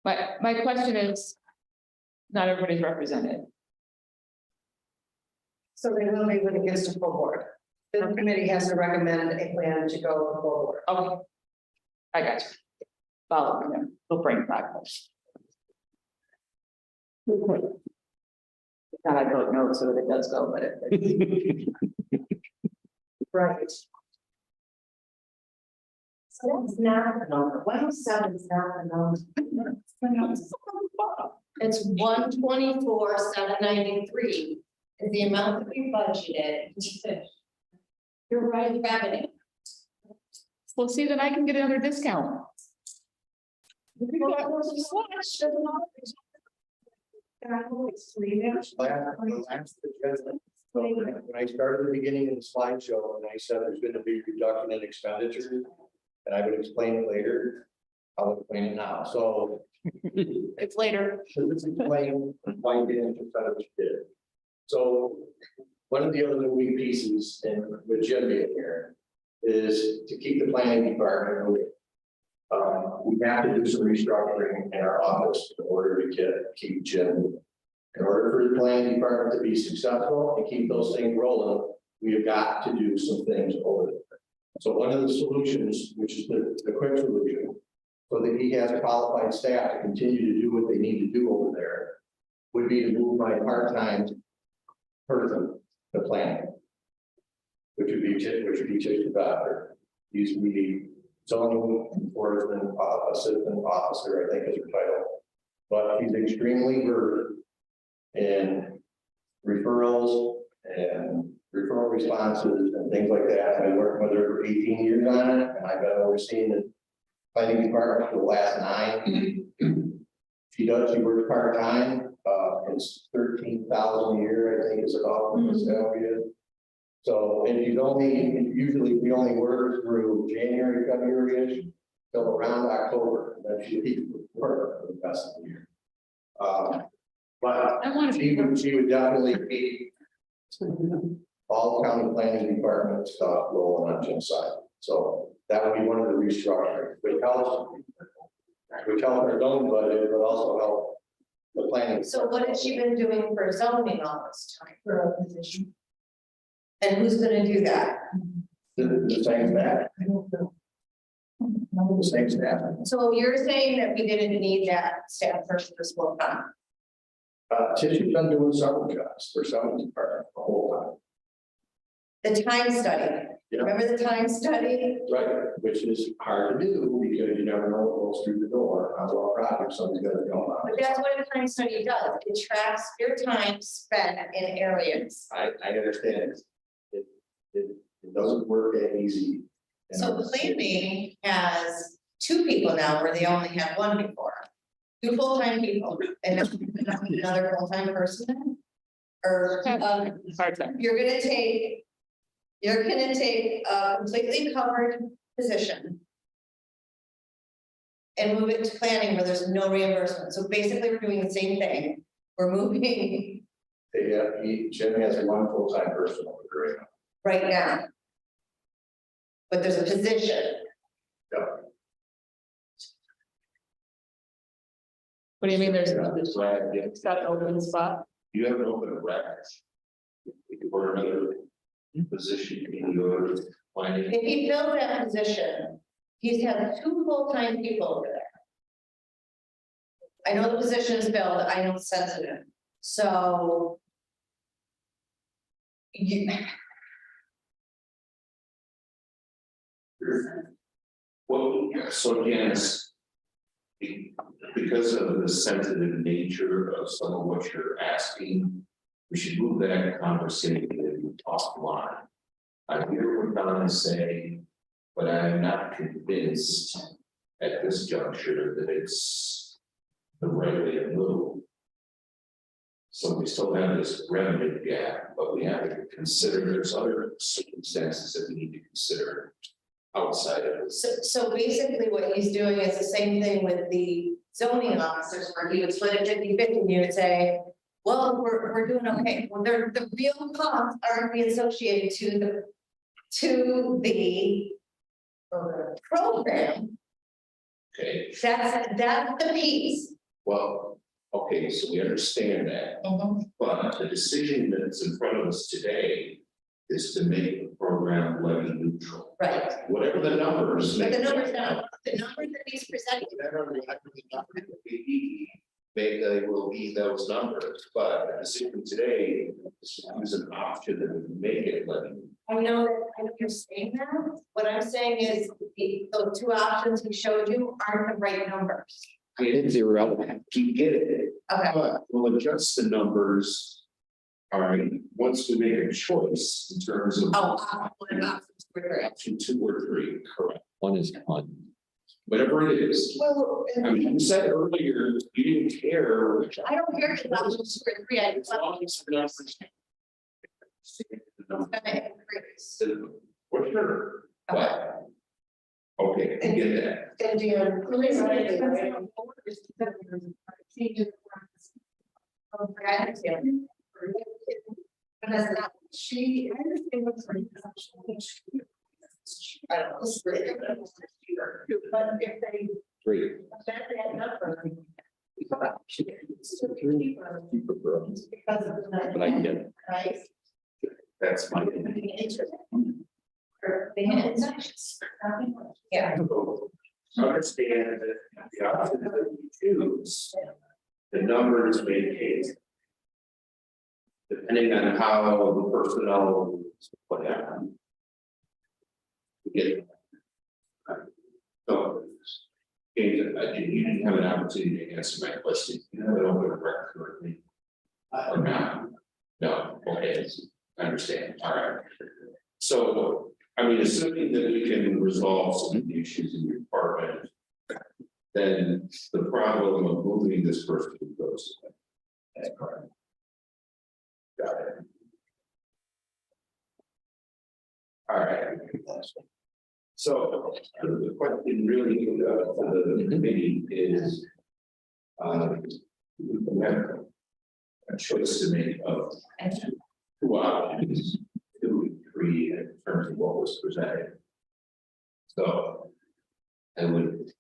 My question is, not everybody's represented. So they will be when it gets to full board. The committee has to recommend a plan to go to full board. Okay. I got you. Follow me, we'll bring progress. God, I don't know, so that it does go, but it. Right. So that's not the number, 107 is not the number. It's 124,793 is the amount that we budgeted. You're right, revenue. Well, see, then I can get another discount. When I started the beginning of the slideshow, and I said there's gonna be reduction in expenditures, and I would explain it later, I'll explain it now. So It's later. So this is explain why you didn't just what you did. So one of the other moving pieces, and with Jim being here, is to keep the planning department moving. We have to do some restructuring in our office in order to keep Jim moving. In order for the planning department to be successful and keep those things rolling, we have got to do some things over there. So one of the solutions, which is the quick solution, so that he has qualified staff to continue to do what they need to do over there, would be to move my part-time person to planning. Which would be Chief Doctor. He's the zoning enforcement assistant officer, I think is her title. But he's extremely versed in referrals and referral responses and things like that. I've been working with her for 18 years on it, and I've been overseeing the planning department for the last 9. She works part-time, it's 13,000 a year, I think is about what the salary is. So, and usually we only work through January, February-ish, till around October, and then she work for the rest of the year. But I want to she be. would definitely be all county planning department stuff rolling on Jim's side. So that would be one of the restructuring, which help our own budget, but also help the planning. So what has she been doing for zoning all this time for a position? And who's gonna do that? The same staff. The same staff. So you're saying that we didn't need that staff person this whole time? Tissue's been doing several jobs for some department the whole time. The time study, Yeah. remember the time study? Right, which is hard to do because you never know what goes through the door, how well project somebody's gonna go on. But that's what a time study does, it tracks your time spent in areas. I understand. It doesn't work that easy. So planning has 2 people now where they only had 1 before. 2 full-time people and another full-time person. Or, Part-time. you're gonna take a completely covered position. And move it to planning where there's no reimbursement. So basically, we're doing the same thing. We're moving Jim has 1 full-time person over there. right now. But there's a position. What do you mean there's? It's like, yeah, It's got an open spot. you have an open rec. Or another position in your planning. If he fills that position, he's had 2 full-time people over there. I know the position is filled, I know it's sensitive, so. Well, so again, it's because of the sensitive nature of some of what you're asking, we should move that conversation offline. I hear what Don is saying, but I'm not convinced at this juncture that it's the right way to move. So we still have this revenue gap, but we have to consider there's other circumstances that we need to consider outside of this. So basically what he's doing is the same thing with the zoning officers, where he would split it 50-50, and you would say, well, we're doing okay. Well, the real costs aren't being associated to the program. Okay, That's the piece. well, okay, so we understand that, but the decision that's in front of us today is to make the program levy neutral. Right, Whatever the numbers. but the numbers now, the numbers that he's presenting. Whatever the numbers be, they will be those numbers, but the decision today is to use an option that would make it levy. I know you're saying that. What I'm saying is those 2 options he showed you aren't the right numbers. It's irrelevant. You get it, Okay, but we'll adjust the numbers. All right, once we make a choice in terms of option 2 or 3, correct, One is fun. whatever it is. well, I mean, you said earlier, you didn't care which. I don't care about option 2 or 3, I As just long want as the numbers. to increase. For sure, but. Okay, I get that. Gonna do your. Because that, she, I understand what's. I don't know, it's really good, but it's cheaper. But if they Three. set that number. It's still cheaper because of the. But I get it. Right? That's my. Yeah. Understand that the option that we choose, the numbers may change. Depending on how the personnel is put out. We get. So. James, you didn't have an opportunity to answer my question. You have it over the record correctly. Or not? No, okay, I understand, all right. So, I mean, assuming that we can resolve some of the issues in your department. Then the problem of moving this person goes away. That's correct. Got it. All right. So the question really for the committee is. We have a choice to make of two options, 2 and 3 in terms of what was presented. So I would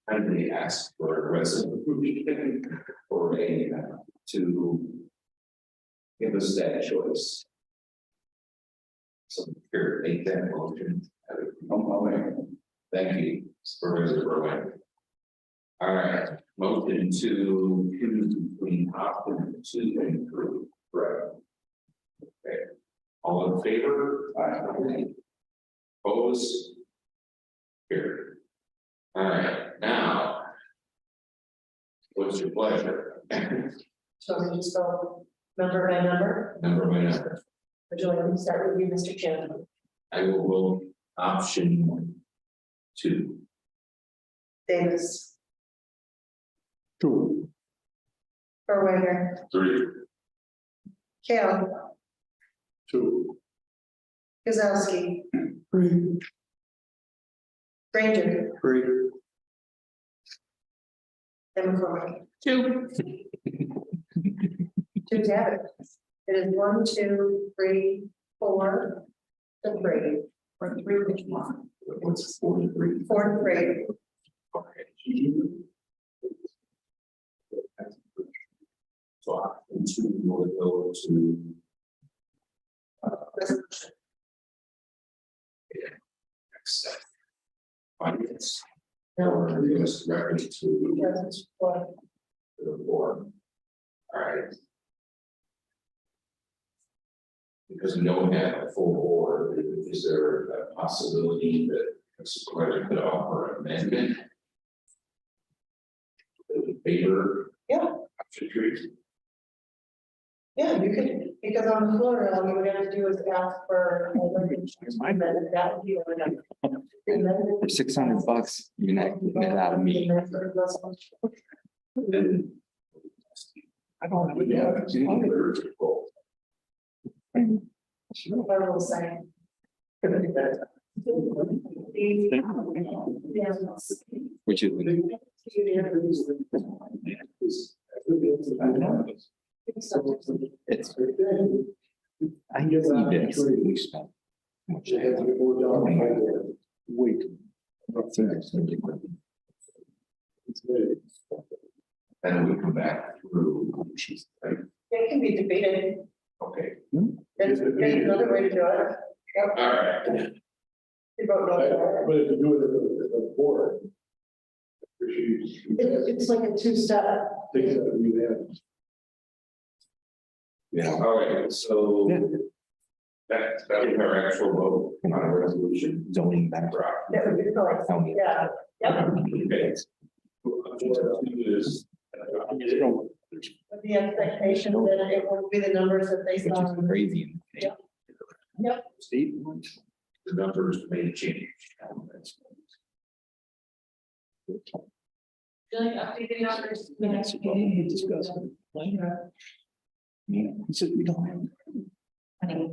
kindly ask for a resolution or a to give us that choice. So here, make that motion. Thank you, Supervisor Berwin. All right, motion to choose between option 2 and 3. Right. Okay. All in favor? Aye. Opposed? Here. All right, now. What's your pleasure? So we just go number by number. Number by number. Would you like me to start with you, Mr. Chairman? I will vote option 2. Davis, 2, Berwager, 3. Kale, 2. Gazowski, 3, Granger, 3, and McCormick. 2. Two to have it. It is 1, 2, 3, 4, and 3. Or 3, which one? What's 43? 4 and 3. Okay. So option 2 will go to. Resolution. Next step. Finance. No. Or US reference to Yes, well, the board. All right. Because we don't have a full board, is there a possibility that a supervisor could offer an amendment? In favor? Yeah. Option 3. Yeah, you could, because on the floor, all you would have to do is ask for. That would be enough. For $600, you're not getting it out of me. Then. I don't have Yeah. I will say. Which is. It's. I can see this, we spent. Much. Wait. Then we come back through. Right? It can be debated. Okay. There's another way to do it. Yep. All right. You vote no. But if you do it at the board. It's like a 2-step. Yeah. All right, so. That is our actual vote on a resolution. Zoning back. That would be correct. Tell me. Yeah, yep. Okay. Option 2 is. With the expectation that it will be the numbers that they Which saw. is crazy. Yep. Yep. Steve, the numbers may change. Updating numbers. That's what we discussed. Yeah, he said we don't have.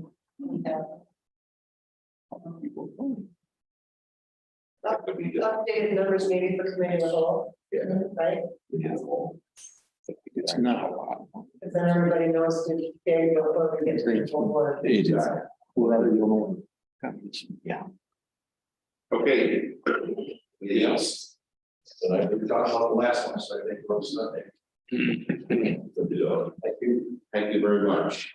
Updated numbers maybe for committee of the whole, right? It's not a lot. Because then everybody knows to carry go forward and get to the full board. It is. Yeah. Okay. Anything else? And I, we talked about the last one, so I think we're Sunday. Thank you. Thank you very much.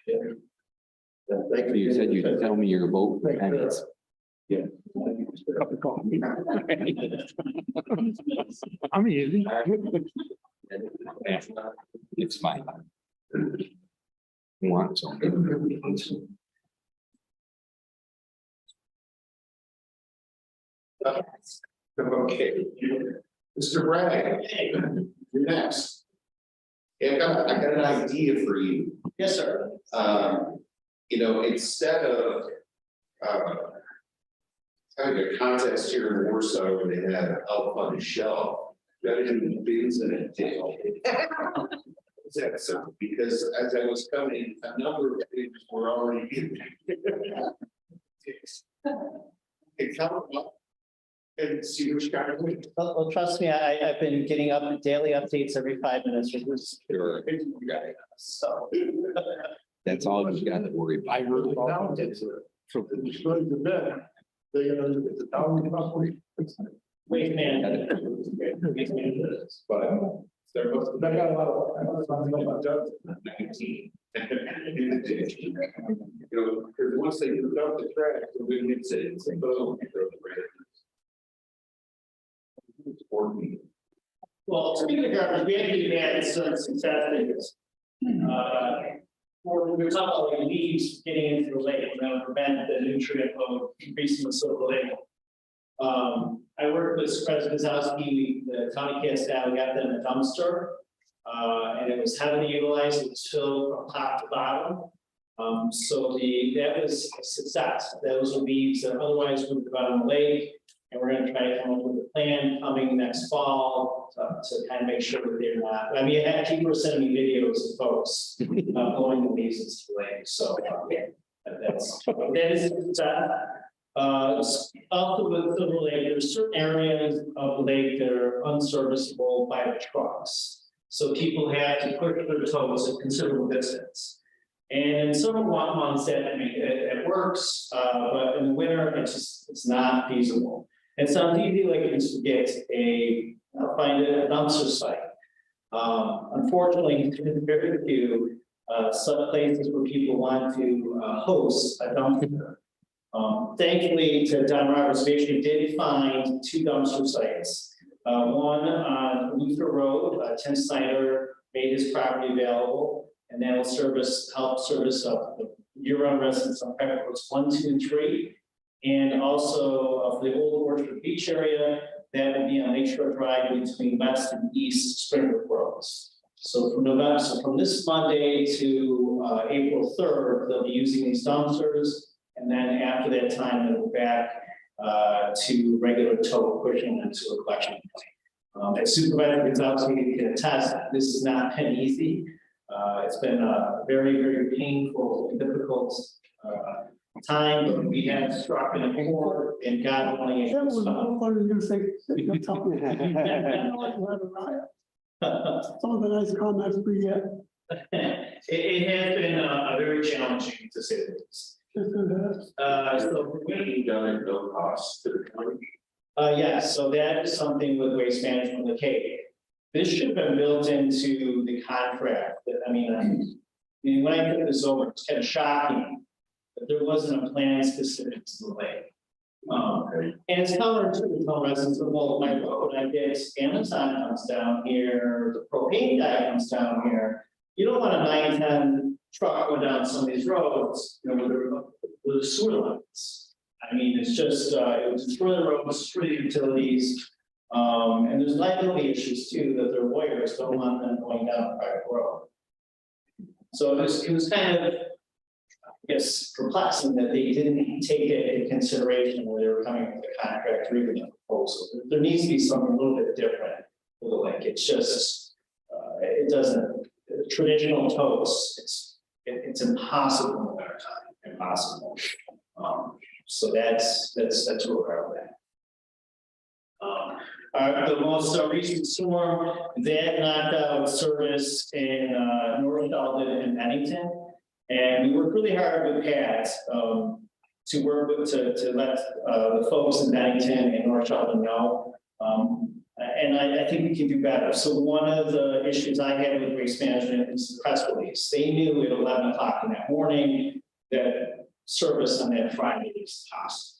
Thank You said you'd tell me your vote. Thank you. Cup of coffee. I'm easy. It's fine. You want some? Okay. Mr. Bragg, you're next. Yeah, I got an idea for you. Yes, sir. You know, instead of, kind of a contest here in Warsaw where they had out on the shelf, got in bins and a tail. So, because as I was coming, a number of things were already in. It come up and see which kind of. Well, trust me, I've been getting up daily updates every 5 minutes with this. Sure. So. That's all you got to worry about. I heard about it. So it's going to bed. They're gonna look at the town roughly. Wait, man. But there was. I got a lot of, I know something about that. 19. You know, because once they moved up the track, the wind hits it, it's like, boom, you throw the brake. It's 14. Well, speaking of garbage, we actually had some success figures. We were talking about like leaves getting into the lake, and that would prevent the nutrient load increasing the soil lake. I worked with President Kozowski, the county cast out, we got them a dumpster. And it was heavily utilized, it was filled from top to bottom. So that was a success. Those are leaves that otherwise would have gone on the lake. And we're gonna try to come up with a plan coming next fall to kind of make sure that they're not, I mean, I had people sending me videos of folks blowing the leaves into the lake, so that is a success. Also with the lake, there's certain areas of the lake that are unserviceable by the trucks. So people have to push their toes a considerable distance. And in summer months it works, but in the winter, it's not feasible. It sounds easy, like you just get find a dumpster site. Unfortunately, there's very few some places where people want to host a dumpster. Thankfully, to Don Roberts, we actually did find 2 dumpster sites. One on Luther Road, Tim Snyder made his property available, and that will help service the year-round residents on Pepper Roads 1, 2, and 3. And also for the old Orchard Beach area, that would be on Lakeshore Drive between west and east Springbrook Roads. So from this Monday to April 3rd, they'll be using these dumpsters. And then after that time, they'll go back to regular tow pushing them to a collection point. As Supervisor Kozowski can attest, this has not been easy. It's been a very, very painful, difficult time, but we have struck an accord and God willing. Some of the nice comments we get. It has been a very challenging to say the least. So We done it no cost to the county. yes, so that is something with Waste Management Lacade. This should have been built into the contract. I mean, when I took this over, it's kind of shocking that there wasn't a plan specific to the lake. And it's counterintuitive to tell residents, well, my road, I get Amazon comes down here, the propane guy comes down here. You don't want a 9-10 truck going down some of these roads, you know, with the sewer lines. I mean, it's just, it was through the roads, through the utilities. And there's liability issues too, that their lawyers don't want them going down a private road. So it was kind of, I guess, perplexing that they didn't take it into consideration when they were coming with the contract or even the proposal. There needs to be something a little bit different with the lake. It's just, it doesn't, traditional tows, it's impossible in the winter time, impossible. So that's where we're at. The most recent storm, that knocked out service in North Sheldon and Bennington. And we worked really hard with Pat to work with, to let the folks in Bennington and North Sheldon know. And I think we can do better. So one of the issues I had with Waste Management is the press release. They knew at 11 o'clock in that morning that service on that Friday is possible.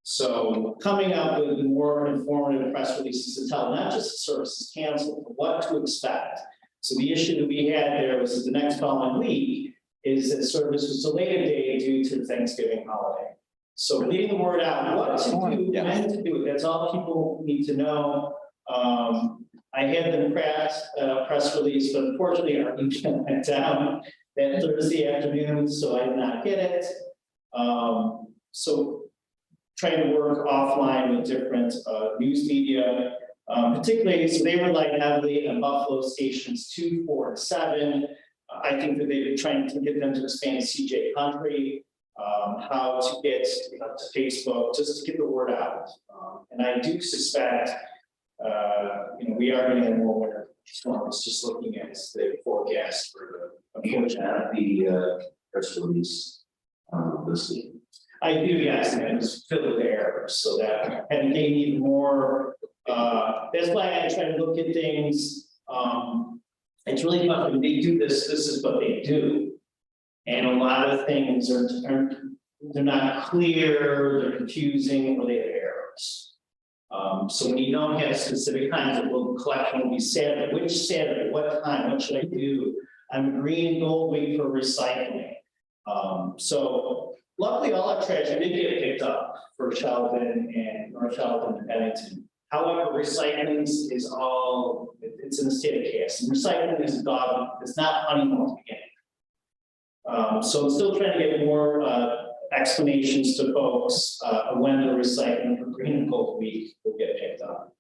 So coming up with more informative press releases to tell not just the service is canceled, but what to expect. So the issue that we had there was that the next following week is that service was delayed a day due to Thanksgiving holiday. So getting the word out, what to do, when to do it, that's all people need to know. I had them craft a press release, but unfortunately our email went down that Thursday afternoon, so I did not get it. So trying to work offline with different news media, particularly, so they rely heavily on Buffalo stations 2, 4, and 7. I think that they've been trying to get them to expand CJ Country, how to get to Facebook, just to get the word out. And I do suspect, we are going to have more winter storms, just looking at the forecast for The press release this week. I do, yes, and it was filled with errors, so that, and they need more, that's why I try to look at things, it's really fun, when they do this, this is what they do. And a lot of things are, they're not clear, they're confusing, or they have errors. So when you don't have specific times, the little collection will be Saturday, which Saturday, what time, what should I do? I'm green and gold week for recycling. So luckily all our trash did get picked up for Sheldon and North Sheldon and Bennington. However, recycling is all, it's in the state of chaos. And recycling is dog, it's not honeymoon to begin. So I'm still trying to get more explanations to folks when the recycling for Green and Gold Week will get picked up.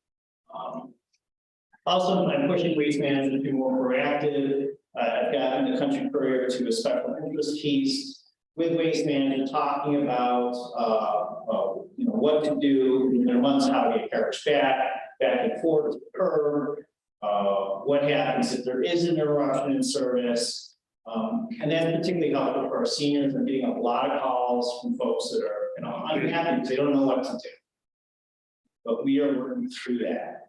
Also, I'm pushing Waste Management to be more proactive. I've gotten the Country Courier to a special interest piece with Waste Management talking about what to do in their months, how to get garbage back and forth to the curb. What happens if there is an interruption in service? And that's particularly helpful for our seniors. I'm getting a lot of calls from folks that are, unhappy because they don't know what to do. But we are working through that.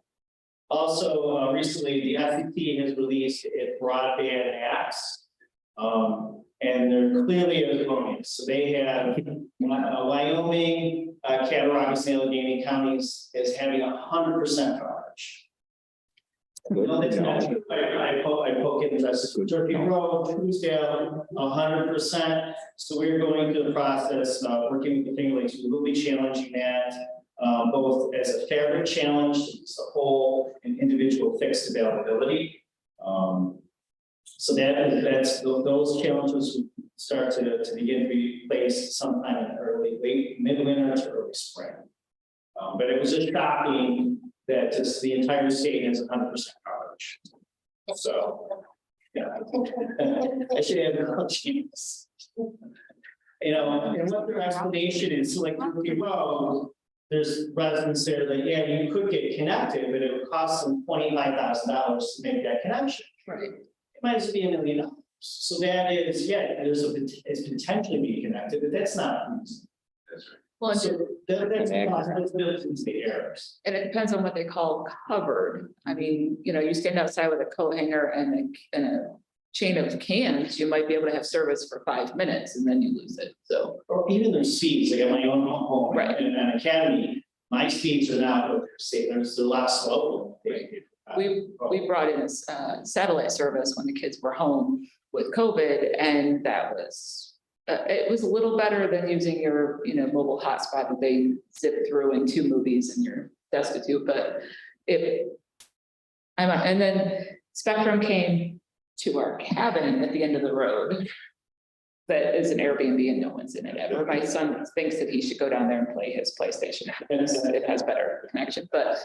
Also, recently, the FCC has released its broadband apps, and they're clearly erroneous. So they have Wyoming, Cattaraugus, and Allegheny counties is having 100% coverage. No, that's not true. I poke it in the Turkey Road, Truesdale, 100%. So we're going through the process, working with the Finger Lakes. We will be challenging that. Both as a fair challenge, as a whole, and individual fixed availability. So those challenges will start to begin to be placed sometime in late midwinter to early spring. But it was just shocking that just the entire state has 100% coverage. So, yeah, I should have no chance. And what their explanation is, like, well, there's residents there that, yeah, you could get connected, but it would cost them $25,000 to make that connection. Right. It might just be $1 million. So that is, yeah, it's potentially being connected, but that's not. That's right. Well, So that's built into the errors. and it depends on what they call covered. I mean, you stand outside with a coat hanger and a chain of cans, you might be able to have service for 5 minutes and then you lose it, so. Or even their speeds, like at my own home, Right. in an academy, my speeds are not what they're saying, there's a lot slower. We brought in a satellite service when the kids were home with COVID, and that was, it was a little better than using your, mobile hotspot that they zip through in 2 movies and you're destitute, but and then Spectrum came to our cabin at the end of the road. That is an Airbnb and no one's in it ever. My son thinks that he should go down there and play his PlayStation. It has better connection, but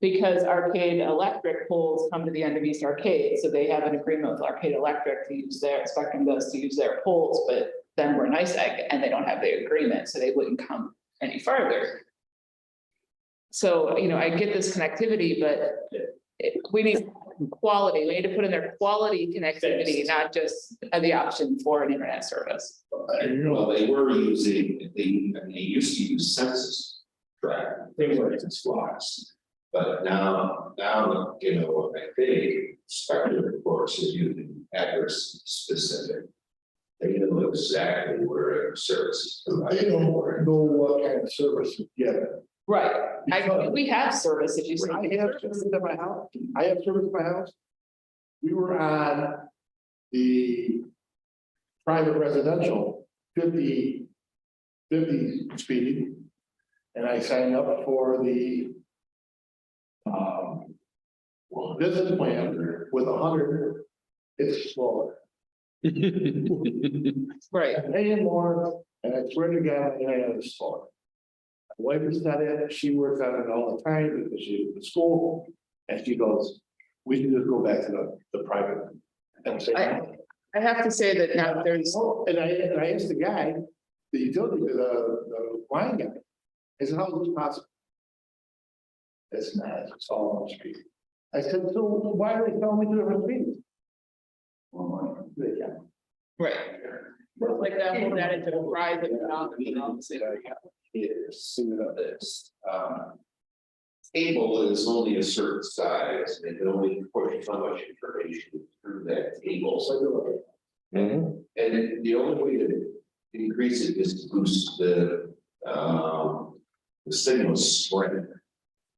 because Arcade Electric poles come to the end of East Arcade, so they have an agreement with Arcade Electric to use their, Spectrum does to use their poles, but then we're NICEAG and they don't have the agreement, so they wouldn't come any farther. So, you know, I get this connectivity, but we need quality, we need to put in there quality connectivity, not just the option for an internet service. Well, they were using, they used to use census track, things like it's flocks. But now, you know, I think Spectrum, of course, is using address specific. They know exactly where services. They don't know what kind of service to get. Right, we have service if you say. I have service at my house. I have service at my house. We were on the private residential 50 speed. And I signed up for the business plan with 100. It's slower. Right, I'm paying more, and I swear to God, I is slower. My wife has done it, she works on it all the time because she's in school, and she goes, we can just go back to the private. And say, I have to say that now there's, and I asked the guy, the utility, the line guy, I said, how is this possible? It's not, it's all on the street. I said, so why are they telling me to different speeds? Well, they can. right. It's like that, hold that into a private. Is this, table is only a certain size, they can only push so much information through that table. And the only way to increase it is to boost the signal strength.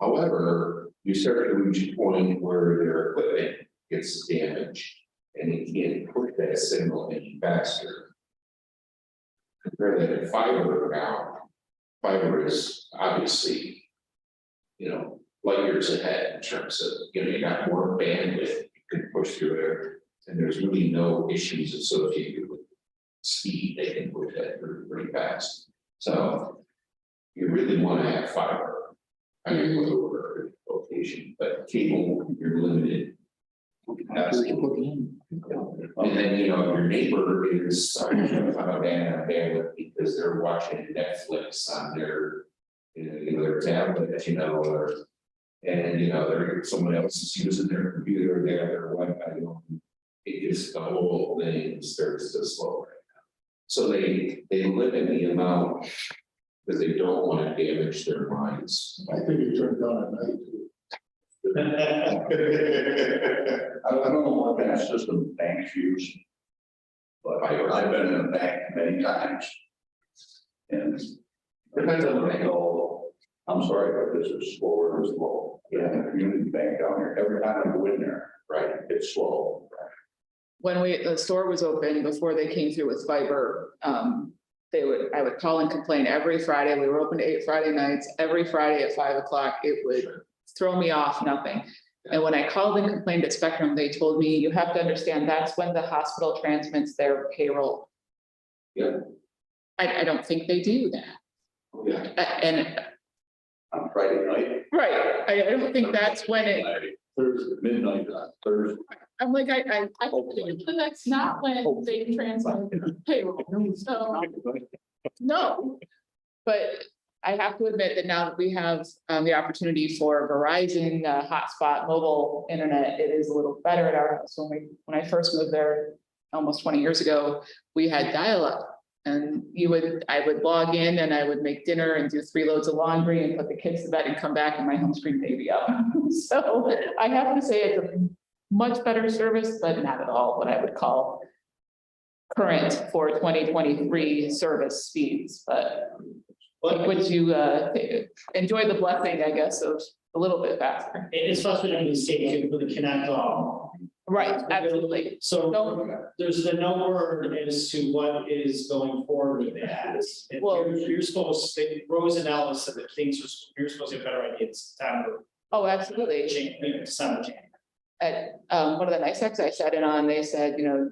However, you start to reach a point where their equipment gets damaged and they can't push that signal any faster. Compare that to fiber now. Fiber is obviously, you know, light years ahead in terms of, you know, you got more bandwidth you can push through there. And there's really no issues associated with speed, they can push that through pretty fast. So you really want to have fiber. I mean, with over location, but cable, you're limited. And then, you know, your neighbor is on a bandwidth because they're watching Netflix on their, you know, their tablet, you know, or. And, you know, they're, someone else is using their computer, they have their Wi-Fi on. It just, the whole thing starts to slow right now. So they limit the amount because they don't want to damage their minds. I think it turned on at night too. I don't know what kind of system banks use. But I've been in a bank many times. And depends on the angle. I'm sorry, but this is slower and slow. Yeah, the community bank down here, every time I go in there, right, it's slow. When the store was open, before they came through with fiber, I would call and complain every Friday. We were open to 8 Friday nights. Every Friday at 5 o'clock, it would throw me off nothing. And when I called and complained at Spectrum, they told me, you have to understand, that's when the hospital transmits their payroll. Yeah. I don't think they do that. Yeah. And, On Friday night. right, I don't think that's when it, Thursday, midnight on Thursday. I'm like, I think that's not when they transmit payroll, so, no. But I have to admit that now that we have the opportunity for Verizon hotspot mobile internet, it is a little better at our house. When I first moved there almost 20 years ago, we had dial-up. And I would log in and I would make dinner and do 3 loads of laundry and put the kids to bed and come back and my home screen may be up. So I have to say it's a much better service, but not at all what I would call current for 2023 service speeds, but would you enjoy the blessing, I guess, of a little bit faster? It's frustrating the state can really connect all. Right, absolutely. So there's the no word as to what is going forward with that. And Well- you're supposed, Rose and Alice said that you're supposed to have a better idea. It's time to Oh, absolutely. change, December change. At one of the NICEX I sat in on, they said, you know,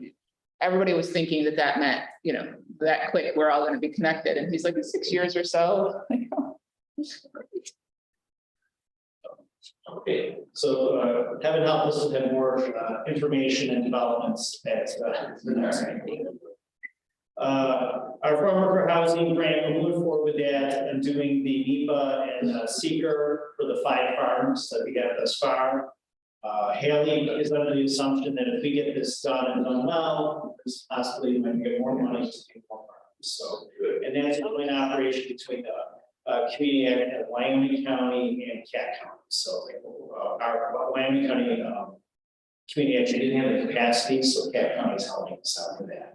everybody was thinking that meant, you know, that quick, we're all going to be connected. And he's like, 6 years or so. Okay, so Kevin help us have more information and developments at the next meeting. Our farmer for housing grant, we're moving forward with that and doing the NEPA and seeker for the 5 farms that we have thus far. Haley is under the assumption that if we get this done and done well, there's possibly we might get more money to do more farms. So, and that's a joint operation between the community at Wyoming County and Cat County. So our Wyoming County community actually didn't have the capacity, so Cat County is helping us out for that.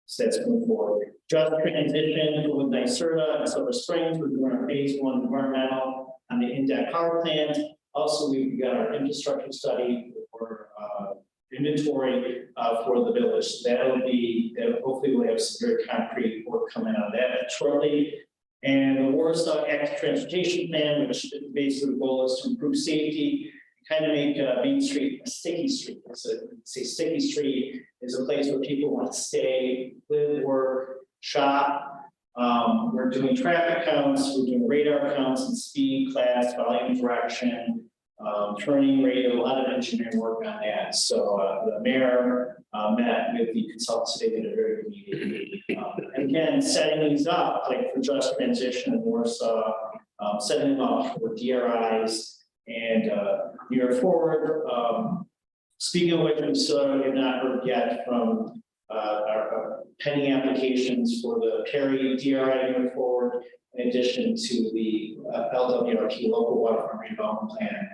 So that's moving forward. Just transition with NYSERDA and Silver Springs, we're doing our phase 1 environmental on the Index power plant. Also, we've got our infrastructure study for inventory for the village. So that hopefully we'll have some very concrete work coming out of that shortly. And the Warsaw Active Transportation Plan, which basically the goal is to improve safety, kind of make Main Street a sticky street. Say sticky street is a place where people want to stay, live, work, shop. We're doing traffic counts, we're doing radar counts and speed, class, volume, direction, turning rate, a lot of engineering work on that. So the mayor met with the consultants today, did a very good meeting. And again, setting these up like for just transition in Warsaw, setting them up for DRIs and New York Forward. Speaking of which, we still have not heard yet from our pending applications for the Perry DRI New York Forward, in addition to the LWRP local waterfront redevelopment plan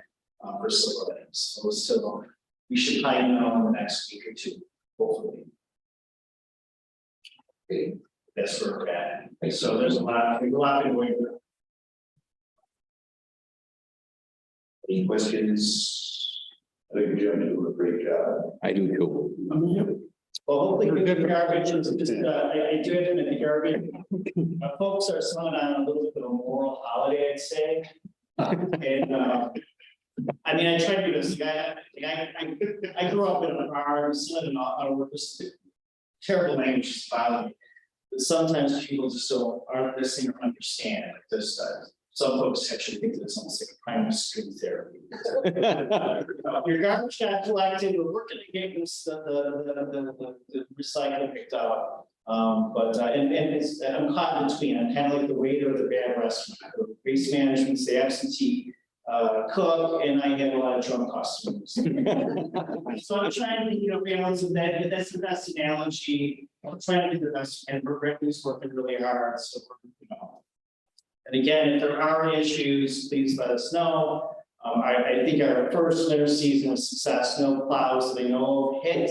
for Silver Lakes. So still, we should find out in the next week or two, hopefully. Okay, that's where we're at. So there's a lot going on. Any questions? I think Jim did a great job. I do too. Well, hopefully get the garbage, and just, I do have to admit the garbage. Folks are selling on a little bit of a moral holiday, I'd say. And, I mean, I try to do this, I grew up in a farm, son and all, terrible language bothering me. But sometimes people just aren't listening or understand, like this, some folks actually think that it's almost like a primary school therapy. Your garbage got collected, we're working to get this, the recycling picked up. And it's, I'm caught in between, I'm kind of like the waiter of the bad restaurant, the waste management's the absentee cook, and I get a lot of drunk customers. So I'm trying to, balance with that, but that's the best analogy. I'm trying to do the best, and Ripley's working really hard, so and again, if there are issues, please let us know. I think our first winter season was success, no plows that I know of hit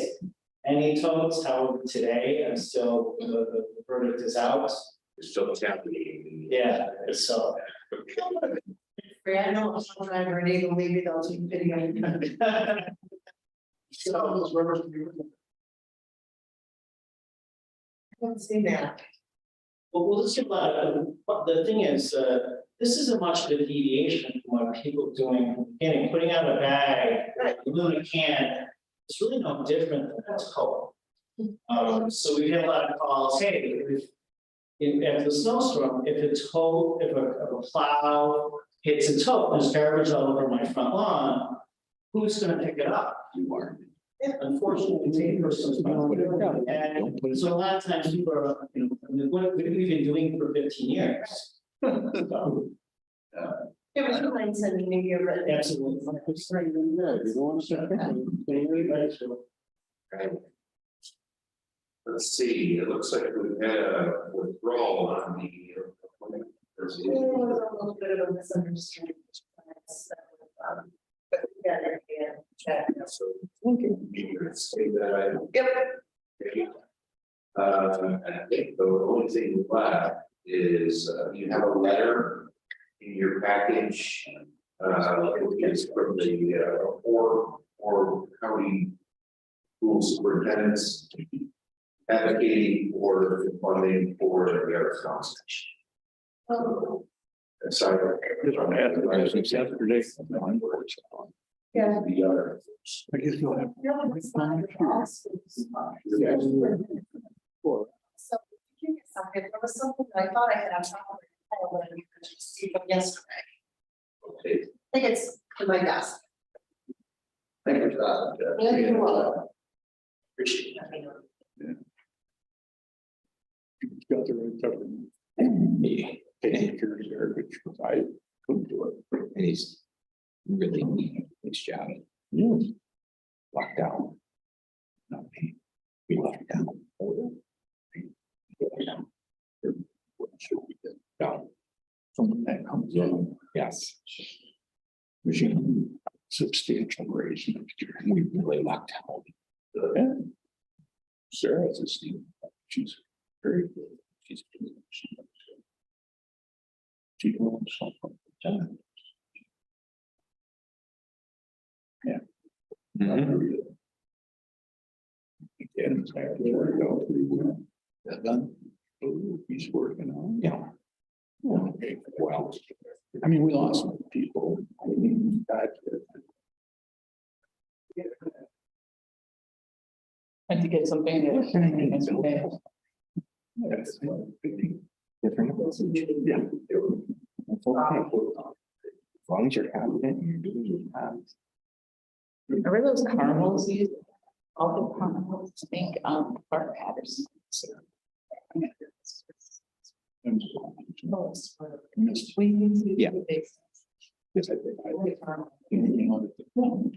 any totes. However, today, I'm still, the verdict is out. It's still happening. Yeah, so. I know some driver and Eagle, maybe they'll take video. So, I haven't seen that. well, we'll just, the thing is, this isn't much of a deviation from what people are doing, and putting out a bag, really can, it's really no different than a tow. So we get a lot of calls, hey, if the snowstorm, if a plow hits a tow, there's garbage all over my front lawn, who's gonna pick it up? You are. Unfortunately, take personal responsibility. And so a lot of times people are, what we've been doing for 15 years. So, Yeah, but you mind sending me your. absolutely. Let's see, it looks like we had a withdrawal on the. It was a little bit of a misunderstanding. But yeah, yeah. So, maybe let's say that. Yep. Okay. I think the only thing left is, you have a letter in your package. It's from the or county school superintendents advocating for funding for the arts council. So. Yesterday. Yeah. The other. I guess you'll have. No, it's not. So, give me a second, there was something that I thought I had on top of it. I don't know if you could just see them yesterday. Okay. I think it's in my desk. Thank you for that. Yeah, you're welcome. Appreciate it. got the right cover. Yeah. Taking care of the garbage, I couldn't do it. And he's really neat, his job, Yes. locked down. No, we left down. Down. Someone that comes in, Yes, machine, substantial raise next year. we really locked down. And Sarah's a student. She's very good. She's. She wants something. Yeah. And it's actually worked out pretty well. That done? Oh, he's working on, Yeah. okay, well, I mean, we lost some people. I mean, And to get something that. That's Different. Yeah. That's okay. As long as you're confident, you're doing your job. Remember those caramels you used? All the caramels, I think, Clark Patterson. Yeah.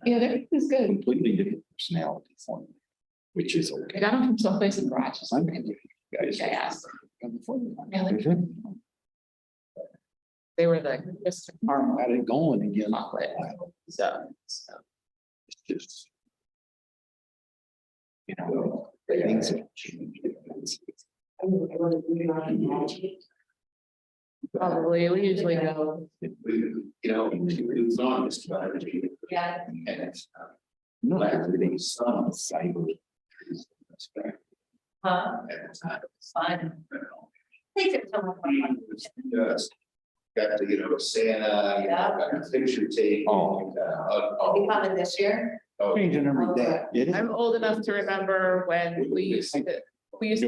Yeah, that was good. Completely different personality form, which is I okay. got them from someplace in Rochester. I'm gonna give you guys. I asked. Yeah, Mhm. they were like, just caramel Got it going again. chocolate. So. It's just. You know, things have changed. Probably, we usually go. You know, it's on this strategy. Yeah. And it's. Not everything's on cyber. Huh? Fun. Take it from Yes. Got to, you know, Santa, you know, got a picture taken. Oh. Are you coming this year? Changing every day. It is. I'm old enough to remember when we used to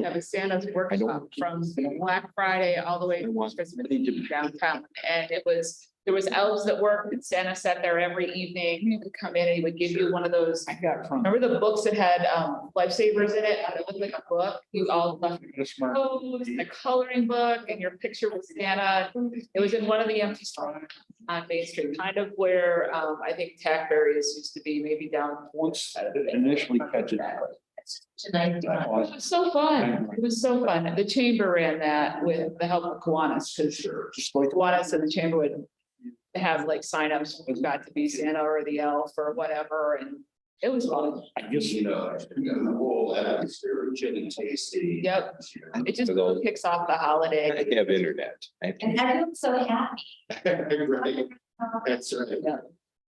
have a Santa's workshop from Black Friday all the way to Christmas downtown. And there was elves that worked and Santa sat there every evening. You could come in and he would give you one of those. I got from. Remember the books that had lifesavers in it? And it looked like a book. You all left photos, and a coloring book and your picture with Santa. It was in one of the empty stores on Main Street, kind of where I think Tackberry's used to be, maybe down. Once initially catch it. Tonight. It was so fun. It was so fun. The chamber ran that with the help of Kiwanis, because Just like. Kiwanis and the chamber would have like signups, we've got to be Santa or the elf or whatever, and it was fun. I guess, You know, you got the whole atmosphere, chili tasty. Yep. It just kicks off the I holiday. have internet. I have And everyone's so happy. Right. That's right.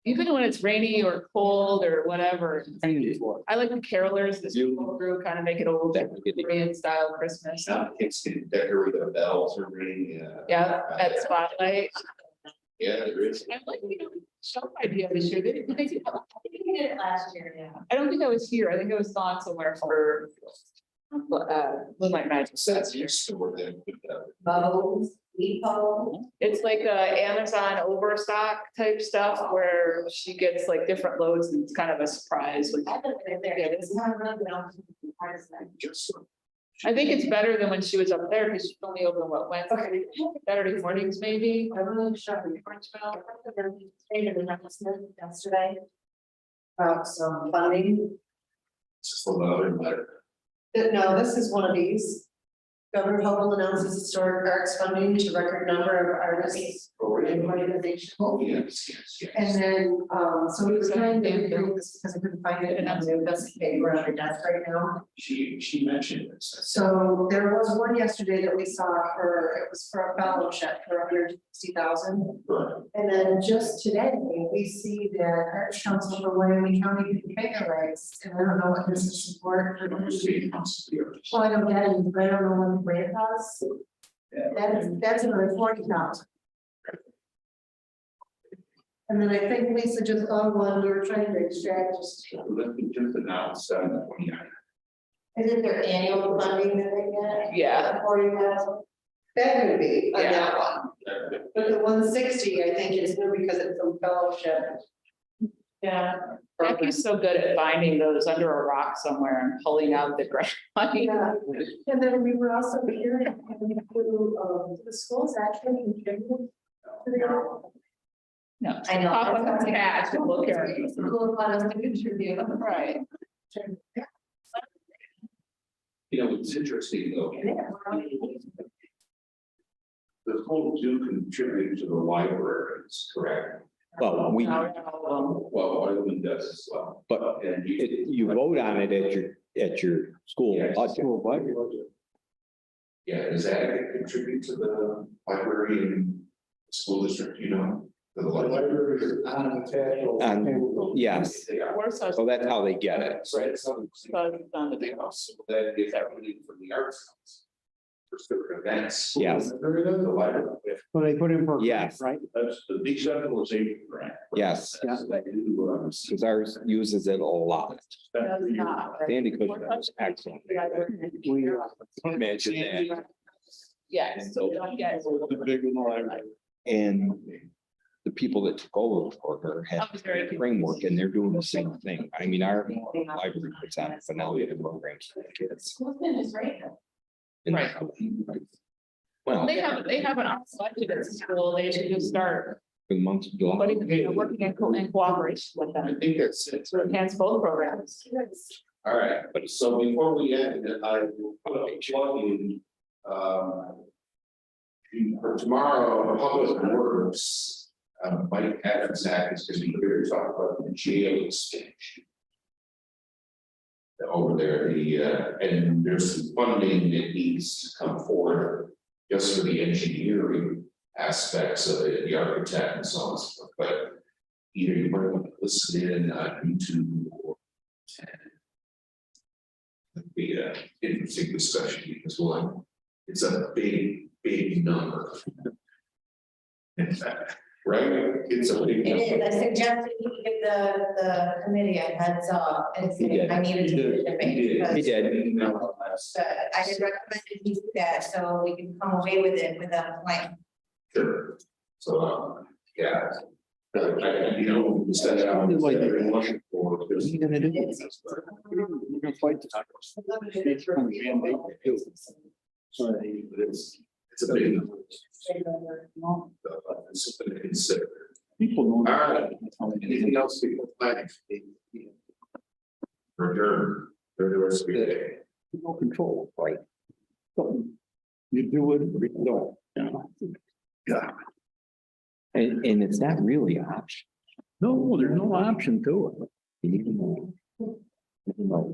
Even when it's rainy or cold or whatever. Chinese one. I like the carolers, this group kind of make it old Korean style Christmas. Now kids can decorate the bells are ringing. Yeah, at Spotlight. Yeah, there is. I like, show idea this year. They do. I think we did it last year, yeah. I don't think I was here. I think I was gone somewhere for Moonlight Magic. That's your store then. Bubbles, Depot. It's like a Amazon overstock type stuff where she gets like different loads and it's kind of a surprise. when- I haven't been there. Yeah, It's not really been on. Just. I think it's better than when she was up there because she's only open what Wednesday, Saturday mornings maybe. I really shocked me. Yesterday. About some funding. Just a lot of letter. No, this is one of these. Governor Hochul announces historic arts funding to record number of artists and organizations. Oh, yes, yes, yes. And then, so we were trying to read this because I couldn't find it, and I'm the best paper on my desk right now. She mentioned this. So there was one yesterday that we saw it was for a fellowship for $160,000. Right. And then just today, we see that Arts Council for Wyoming County paper rights, and I don't know what this is support. Well, I don't get it, but I don't know what the grant costs. That's another 40,000. And then I think Lisa just got one, we were trying to extract just. Let me just announce, 29. Is it their annual funding that they get? Yeah. 40,000? That would be on Yeah. that one, but the 160, I think is new because it's a fellowship. Yeah. Jackie's so good at finding those under a rock somewhere and pulling out the grant money. Yeah. And then we were also hearing, the schools actually contributed to the. No, I know. pop up the cash and we'll carry it. School want us to contribute. Right. You know, it's interesting though. The schools do contribute to the libraries, correct? Well, we, Well, Wyoming does as well. but And you vote on it at your school Yes. budget. Yeah, does that contribute to the library and school district, you know? To the library? Yes, They are. We're so. so that's how they get it. So it's something. They also, then if that really from the arts. Council, for certain events. Yes. The library. So they put in for. Yes. Right? That's the decentralization grant. Yes, That's what they do, because ours uses it a lot. Does not. Sandy Cushman was excellent. We, Imagine that. Yes, so we don't get. And the people that took over for her had I was very a framework and they're doing the same thing. I mean, our library puts on finale programs for the kids. Schoolton is right. And- Right. Well, They have an arts budget at school, they should just start for the month of July. working in cooperation with I them. think that's it. To enhance both programs. All right, but so before we end, I will put a plug in, for tomorrow, Public Works, Mike Adams is going to be here to talk about the jail expansion. Over there, and there's some funding that needs to come forward just for the engineering aspects of it, the architect and so on and so forth, but either you might want to listen in on YouTube or be an interesting discussion because one, it's a big number. In fact, right? It's a big It number. is, I suggested you give the committee a heads up and He did. say, I needed to make. He did. But I had recommended he do that, so we can come away with it with a plan. Sure. So, yeah. You know, instead of. What are you gonna do? we're gonna fight this. It's a big number. It's something to consider. People All know. right, anything else people planning? For the rest of your day. No control, right? So you do it or you don't, you know? Yeah. And it's not really an option. No, there's no option to it. You need to know. You know,